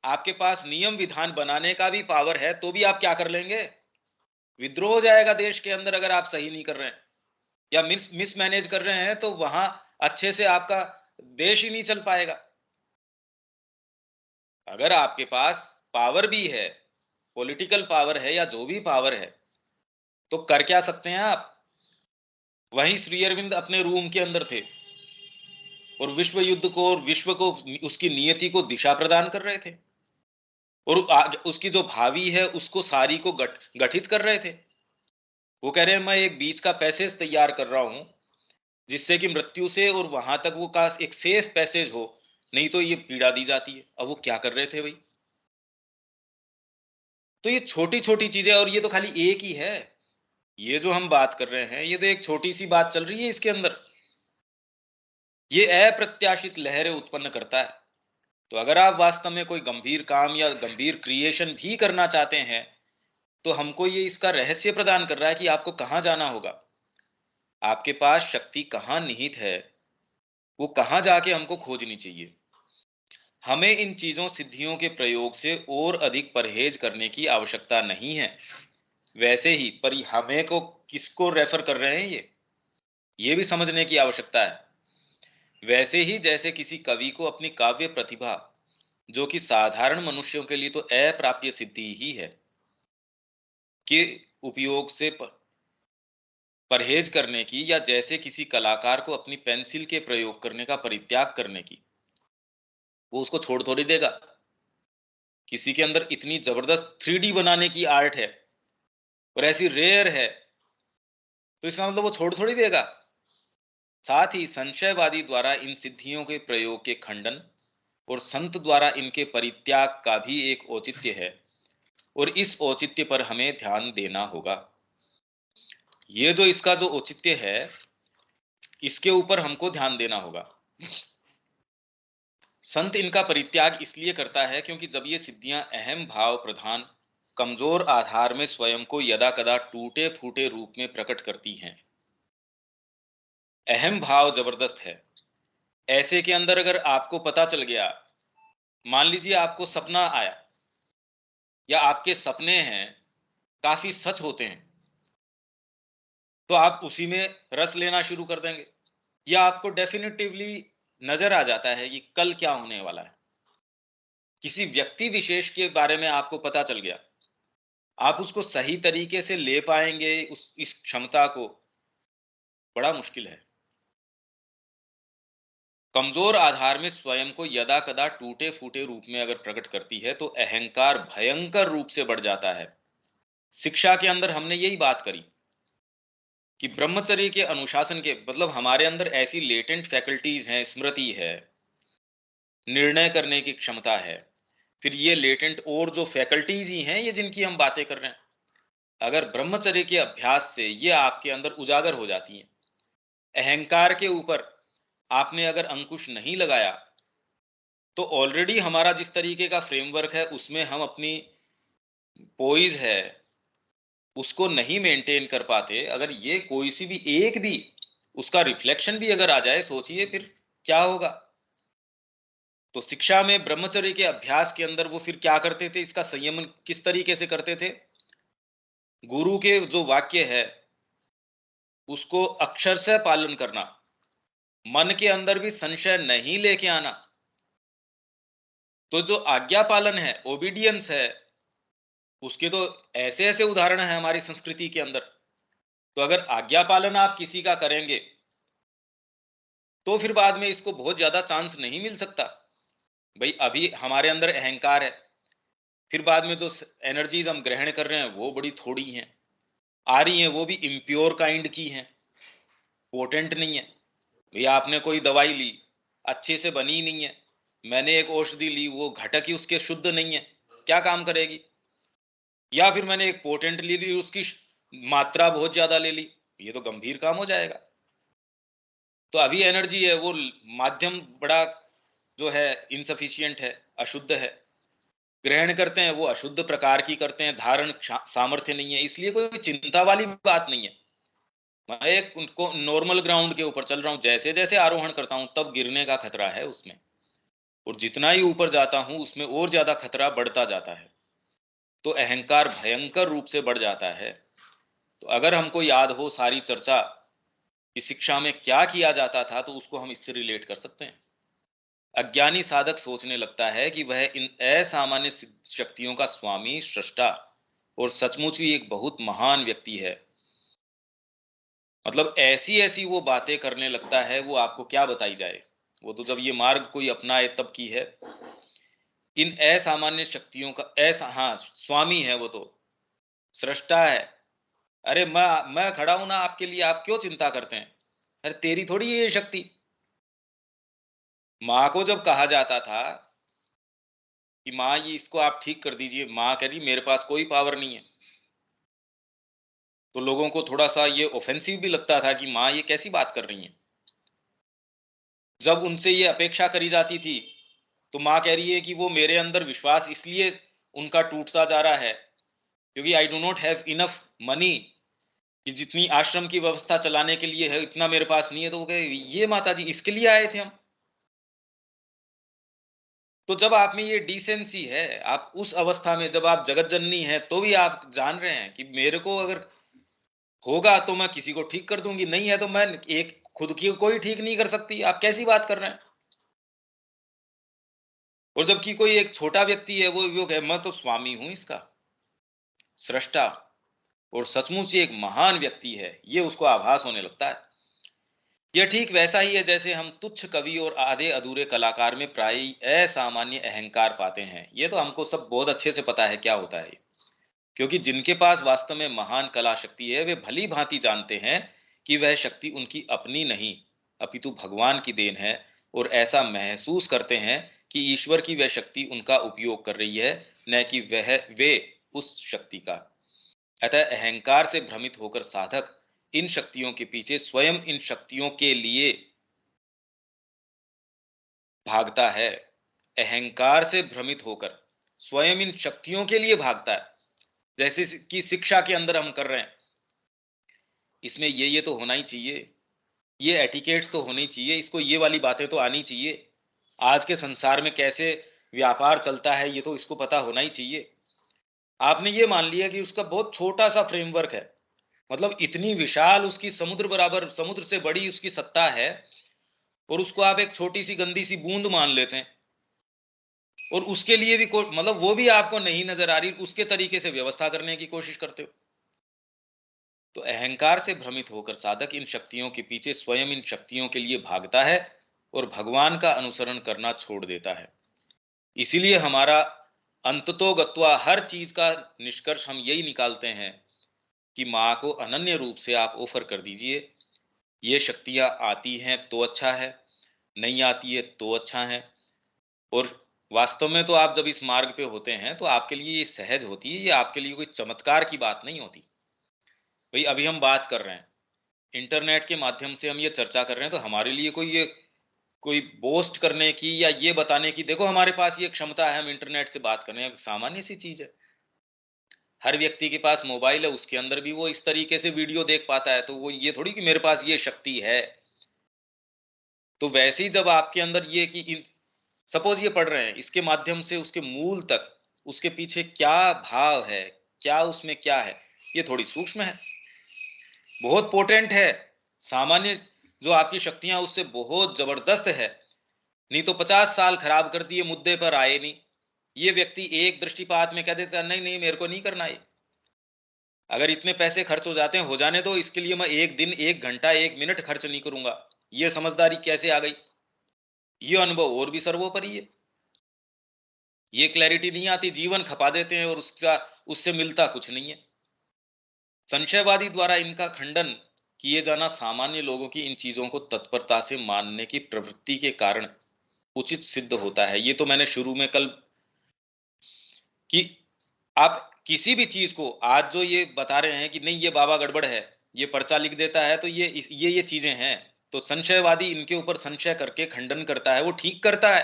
आपके पास नियम विधान बनाने का भी पावर है, तो भी आप क्या कर लेंगे, विद्रोह हो जाएगा देश के अंदर अगर आप सही नहीं कर रहे हैं या मिसमैनेज कर रहे हैं, तो वहां अच्छे से आपका देश ही नहीं चल पाएगा। अगर आपके पास पावर भी है, पॉलिटिकल पावर है या जो भी पावर है, तो कर क्या सकते हैं आप। वहीं श्री अरविंद अपने रूम के अंदर थे और विश्व युद्ध को और विश्व को उसकी नियति को दिशा प्रदान कर रहे थे, और उसकी जो भावी है उसको सारी को गठित कर रहे थे। वो कह रहे हैं मैं एक बीच का पैसेज तैयार कर रहा हूं जिससे कि मृत्यु से और वहां तक वो का एक सेफ पैसेज हो, नहीं तो ये पीड़ा दी जाती है। अब वो क्या कर रहे थे भाई। तो ये छोटी छोटी चीजें, और ये तो खाली एक ही है। ये जो हम बात कर रहे हैं ये तो एक छोटी सी बात चल रही है इसके अंदर, ये अप्रत्याशित लहरें उत्पन्न करता है। तो अगर आप वास्तव में कोई गंभीर काम या गंभीर क्रिएशन भी करना चाहते हैं, तो हमको ये इसका रहस्य प्रदान कर रहा है कि आपको कहां जाना होगा, आपके पास शक्ति कहां निहित है, वो कहां जाके हमको खोजनी चाहिए। हमें इन चीजों सिद्धियों के प्रयोग से और अधिक परहेज करने की आवश्यकता नहीं है। वैसे ही पर हमें को किसको रेफर कर रहे हैं ये भी समझने की आवश्यकता है। वैसे ही जैसे किसी कवि को अपनी काव्य प्रतिभा, जो कि साधारण मनुष्यों के लिए तो अप्राप्य सिद्धि ही है, के उपयोग से परहेज करने की, या जैसे किसी कलाकार को अपनी पेंसिल के प्रयोग करने का परित्याग करने की, वो उसको छोड़ थोड़ी देगा। किसी के अंदर इतनी जबरदस्त 3D बनाने की आर्ट है और ऐसी रेयर है, तो इसका मतलब वो छोड़ थोड़ी देगा। साथ ही संशयवादी द्वारा इन सिद्धियों के प्रयोग के खंडन और संत द्वारा इनके परित्याग का भी एक औचित्य है, और इस औचित्य पर हमें ध्यान देना होगा। ये जो इसका जो औचित्य है, इसके ऊपर हमको ध्यान देना होगा। संत इनका परित्याग इसलिए करता है क्योंकि जब ये सिद्धियां अहम भाव प्रधान कमजोर आधार में स्वयं को यदा कदा टूटे फूटे रूप में प्रकट करती हैं। अहम भाव जबरदस्त है। ऐसे के अंदर अगर आपको पता चल गया, मान लीजिए आपको सपना आया, या आपके सपने हैं काफी सच होते हैं, तो आप उसी में रस लेना शुरू कर देंगे, या आपको डेफिनेटिवली नजर आ जाता है कि कल क्या होने वाला है, किसी व्यक्ति विशेष के बारे में आपको पता चल गया, आप उसको सही तरीके से ले पाएंगे, उस इस क्षमता को, बड़ा मुश्किल है। कमजोर आधार में स्वयं को यदा कदा टूटे फूटे रूप में अगर प्रकट करती है, तो अहंकार भयंकर रूप से बढ़ जाता है। शिक्षा के अंदर हमने यही बात करी कि ब्रह्मचर्य के अनुशासन के मतलब हमारे अंदर ऐसी लेटेंट फैकल्टीज हैं, स्मृति है, निर्णय करने की क्षमता है, फिर ये लेटेंट और जो फैकल्टीज ही हैं ये जिनकी हम बातें कर रहे हैं, अगर ब्रह्मचर्य के अभ्यास से ये आपके अंदर उजागर हो जाती हैं, अहंकार के ऊपर आपने अगर अंकुश नहीं लगाया, तो ऑलरेडी हमारा जिस तरीके का फ्रेमवर्क है उसमें हम अपनी पोइज है उसको नहीं मेंटेन कर पाते, अगर ये कोई सी भी एक भी उसका रिफ्लेक्शन भी अगर आ जाए, सोचिए फिर क्या होगा। तो शिक्षा में ब्रह्मचर्य के अभ्यास के अंदर वो फिर क्या करते थे, इसका संयमन किस तरीके से करते थे, गुरु के जो वाक्य है उसको अक्षर से पालन करना, मन के अंदर भी संशय नहीं लेके आना। तो जो आज्ञा पालन है, ओबीडियंस है, उसके तो ऐसे ऐसे उदाहरण हैं हमारी संस्कृति के अंदर। तो अगर आज्ञा पालन आप किसी का करेंगे, तो फिर बाद में इसको बहुत ज्यादा चांस नहीं मिल सकता। भाई अभी हमारे अंदर अहंकार है, फिर बाद में जो एनर्जीज हम ग्रहण कर रहे हैं वो बड़ी थोड़ी हैं, आ रही हैं वो भी इम्प्योर काइंड की हैं, पोटेंट नहीं है। भैया आपने कोई दवाई ली, अच्छे से बनी नहीं है, मैंने एक औषधि ली, वो घटक ही उसके शुद्ध नहीं है, क्या काम करेगी? या फिर मैंने एक पोटेंट ले ली, उसकी मात्रा बहुत ज्यादा ले ली, ये तो गंभीर काम हो जाएगा। तो अभी एनर्जी है वो माध्यम बड़ा जो है इनसफिशियंट है, अशुद्ध है, ग्रहण करते हैं वो अशुद्ध प्रकार की करते हैं, धारण सामर्थ्य नहीं है, इसलिए कोई चिंता वाली बात नहीं है। मैं एक उनको नॉर्मल ग्राउंड के ऊपर चल रहा हूँ, जैसे जैसे आरोहण करता हूँ तब गिरने का खतरा है उसमें, और जितना ही ऊपर जाता हूँ उसमें और ज्यादा खतरा बढ़ता जाता है। तो अहंकार भयंकर रूप से बढ़ जाता है। तो अगर हमको याद हो सारी चर्चा कि शिक्षा में क्या किया जाता था, तो उसको हम इससे रिलेट कर सकते हैं। अज्ञानी साधक सोचने लगता है कि वह इन असामान्य शक्तियों का स्वामी, सृष्टा और सचमुच ही एक बहुत महान व्यक्ति है। मतलब ऐसी ऐसी वो बातें करने लगता है, वो आपको क्या बताई जाए। वो तो जब ये मार्ग कोई अपनाए तब की है। इन असामान्य शक्तियों का ऐसा, हाँ स्वामी है वो तो, सृष्टा है। अरे मैं खड़ा हूं ना आपके लिए, आप क्यों चिंता करते हैं? अरे तेरी थोड़ी है ये शक्ति। माँ को जब कहा जाता था कि माँ ये इसको आप ठीक कर दीजिए, माँ कह रही मेरे पास कोई पावर नहीं है। तो लोगों को थोड़ा सा ये ऑफेंसिव भी लगता था कि माँ ये कैसी बात कर रही हैं। जब उनसे ये अपेक्षा करी जाती थी, तो माँ कह रही है कि वो मेरे अंदर विश्वास इसलिए उनका टूटता जा रहा है क्योंकि I do not have enough money, कि जितनी आश्रम की व्यवस्था चलाने के लिए है इतना मेरे पास नहीं है। तो वो कहे ये माता जी इसके लिए आए थे हम। तो जब आप में ये डिसेंसी है, आप उस अवस्था में जब आप जगत जननी है तो भी आप जान रहे हैं कि मेरे को अगर होगा तो मैं किसी को ठीक कर दूंगी, नहीं है तो मैं एक खुद की कोई ठीक नहीं कर सकती, आप कैसी बात कर रहे हैं? और जबकि कोई एक छोटा व्यक्ति है वो कहे मैं तो स्वामी हूं इसका, सृष्टा और सचमुच ये एक महान व्यक्ति है, ये उसको आभास होने लगता है। यह ठीक वैसा ही है जैसे हम तुच्छ कवि और आधे अधूरे कलाकार में प्राय असामान्य अहंकार पाते हैं। ये तो हमको सब बहुत अच्छे से पता है क्या होता है ये। क्योंकि जिनके पास वास्तव में महान कला शक्ति है, वे भली भांति जानते हैं कि वह शक्ति उनकी अपनी नहीं अपितु भगवान की देन है, और ऐसा महसूस करते हैं कि ईश्वर की वह शक्ति उनका उपयोग कर रही है, न कि वह वे उस शक्ति का। अतः अहंकार से भ्रमित होकर साधक इन शक्तियों के पीछे स्वयं इन शक्तियों के लिए भागता है। अहंकार से भ्रमित होकर स्वयं इन शक्तियों के लिए भागता है। जैसे कि शिक्षा के अंदर हम कर रहे हैं, इसमें ये तो होना ही चाहिए, ये एटिकेट्स तो होनी चाहिए, इसको ये वाली बातें तो आनी चाहिए, आज के संसार में कैसे व्यापार चलता है ये तो इसको पता होना ही चाहिए। आपने ये मान लिया कि उसका बहुत छोटा सा फ्रेमवर्क है, मतलब इतनी विशाल उसकी समुद्र बराबर, समुद्र से बड़ी उसकी सत्ता है, और उसको आप एक छोटी सी गंदी सी बूंद मान लेते हैं, और उसके लिए भी मतलब वो भी आपको नहीं नजर आ रही, उसके तरीके से व्यवस्था करने की कोशिश करते हो। तो अहंकार से भ्रमित होकर साधक इन शक्तियों के पीछे स्वयं इन शक्तियों के लिए भागता है और भगवान का अनुसरण करना छोड़ देता है। इसीलिए हमारा अंततो गत्वा हर चीज का निष्कर्ष हम यही निकालते हैं कि माँ को अनन्य रूप से आप ऑफर कर दीजिए। ये शक्तियां आती हैं तो अच्छा है, नहीं आती है तो अच्छा है। और वास्तव में तो आप जब इस मार्ग पे होते हैं तो आपके लिए ये सहज होती है, ये आपके लिए कोई चमत्कार की बात नहीं होती। भाई अभी हम बात कर रहे हैं, इंटरनेट के माध्यम से हम ये चर्चा कर रहे हैं, तो हमारे लिए कोई बोस्ट करने की या ये बताने की देखो हमारे पास ये क्षमता है, हम इंटरनेट से बात कर रहे हैं, सामान्य सी चीज है। हर व्यक्ति के पास मोबाइल है, उसके अंदर भी वो इस तरीके से वीडियो देख पाता है, तो वो ये थोड़ी कि मेरे पास ये शक्ति है। तो वैसे ही जब आपके अंदर ये कि सपोज ये पढ़ रहे हैं, इसके माध्यम से उसके मूल तक, उसके पीछे क्या भाव है, क्या उसमें क्या है, ये थोड़ी सूक्ष्म है, बहुत पोटेंट है। सामान्य जो आपकी शक्तियां उससे बहुत जबरदस्त है, नहीं तो 50 साल खराब कर दिए, मुद्दे पर आए नहीं। ये व्यक्ति एक दृष्टिपात में कह देता नहीं नहीं मेरे को नहीं करना ये, अगर इतने पैसे खर्च हो जाते हैं हो जाने दो, इसके लिए मैं एक दिन, एक घंटा, एक मिनट खर्च नहीं करूंगा। ये समझदारी कैसे आ गई? ये अनुभव और भी सर्वोपरि है। ये क्लैरिटी नहीं आती, जीवन खपा देते हैं और उसका उससे मिलता कुछ नहीं है। संशयवादी द्वारा इनका खंडन किए जाना सामान्य लोगों की इन चीजों को तत्परता से मानने की प्रवृत्ति के कारण उचित सिद्ध होता है। ये तो मैंने शुरू में कल कि आप किसी भी चीज को आज जो ये बता रहे हैं कि नहीं ये बाबा गड़बड़ है, ये पर्चा लिख देता है तो ये चीजें हैं, तो संशयवादी इनके ऊपर संशय करके खंडन करता है, वो ठीक करता है,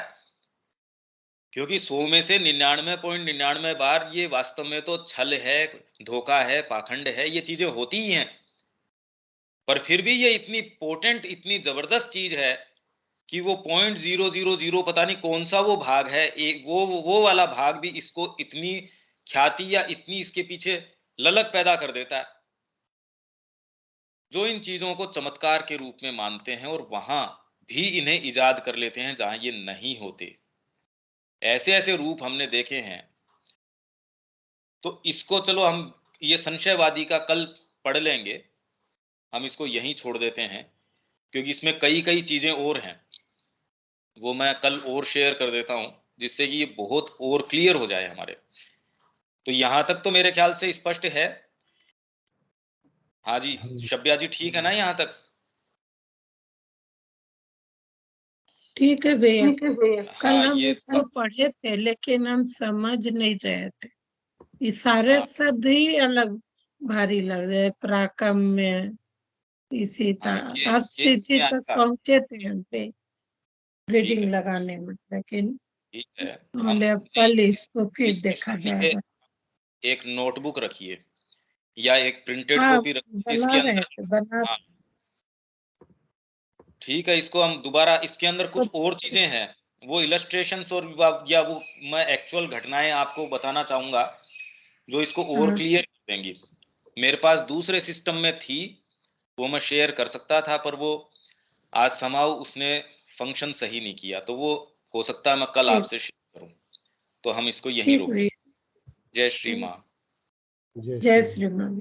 क्योंकि 100 में से 99.99 बार ये वास्तव में तो छल है, धोखा है, पाखंड है, ये चीजें होती ही हैं। पर फिर भी ये इतनी पोटेंट, इतनी जबरदस्त चीज है कि वो 0.000 पता नहीं कौन सा वो भाग है, एक वो वाला भाग भी इसको इतनी ख्याति या इतनी इसके पीछे ललक पैदा कर देता है, जो इन चीजों को चमत्कार के रूप में मानते हैं और वहां भी इन्हें इजाद कर लेते हैं जहां ये नहीं होते। ऐसे ऐसे रूप हमने देखे हैं। तो इसको चलो हम ये संशयवादी का कल पढ़ लेंगे, हम इसको यहीं छोड़ देते हैं, क्योंकि इसमें कई कई चीजें और हैं, वो मैं कल और शेयर कर देता हूं, जिससे कि ये बहुत और क्लियर हो जाए हमारे। तो यहां तक तो मेरे ख्याल से स्पष्ट है। हाँ जी, हाँ जी। शब्या जी ठीक है ना यहां तक? ठीक है भैया। ठीक है भैया। कल हाँ हम ये इसको पढ़े थे लेकिन हम समझ नहीं रहे थे, ये सारे हाँ, शब्द ही अलग भारी लग रहे, पराक्रम्य इसी हाँ तरह हर ये स्थिति इसमें तक आएगा। पहुंचे थे हम पे ठीक रीडिंग है, लगाने में, लेकिन ठीक है। हम बोले अब नहीं, कल इसको फिर देखा इसके लिए जाएगा। एक नोटबुक रखिए या एक प्रिंटेड हाँ, कॉपी रखिए बना जिसके रहे अंदर, थे, बना हाँ ठीक है, इसको हम दोबारा, इसके अंदर तो कुछ और चीजें हैं, वो इलस्ट्रेशंस और या वो मैं एक्चुअल घटनाएं आपको बताना चाहूंगा जो इसको और हाँ, क्लियर कर देंगी। मेरे पास दूसरे सिस्टम में थी, वो मैं शेयर कर सकता था, पर वो आज समाव उसने फंक्शन सही नहीं किया, तो वो हो सकता है मैं कल ठीक आपसे शेयर करूं। तो हम इसको यहीं ठीक रोक दें। भैया। जय श्री माँ। जय जय श्री राम। श्री राम।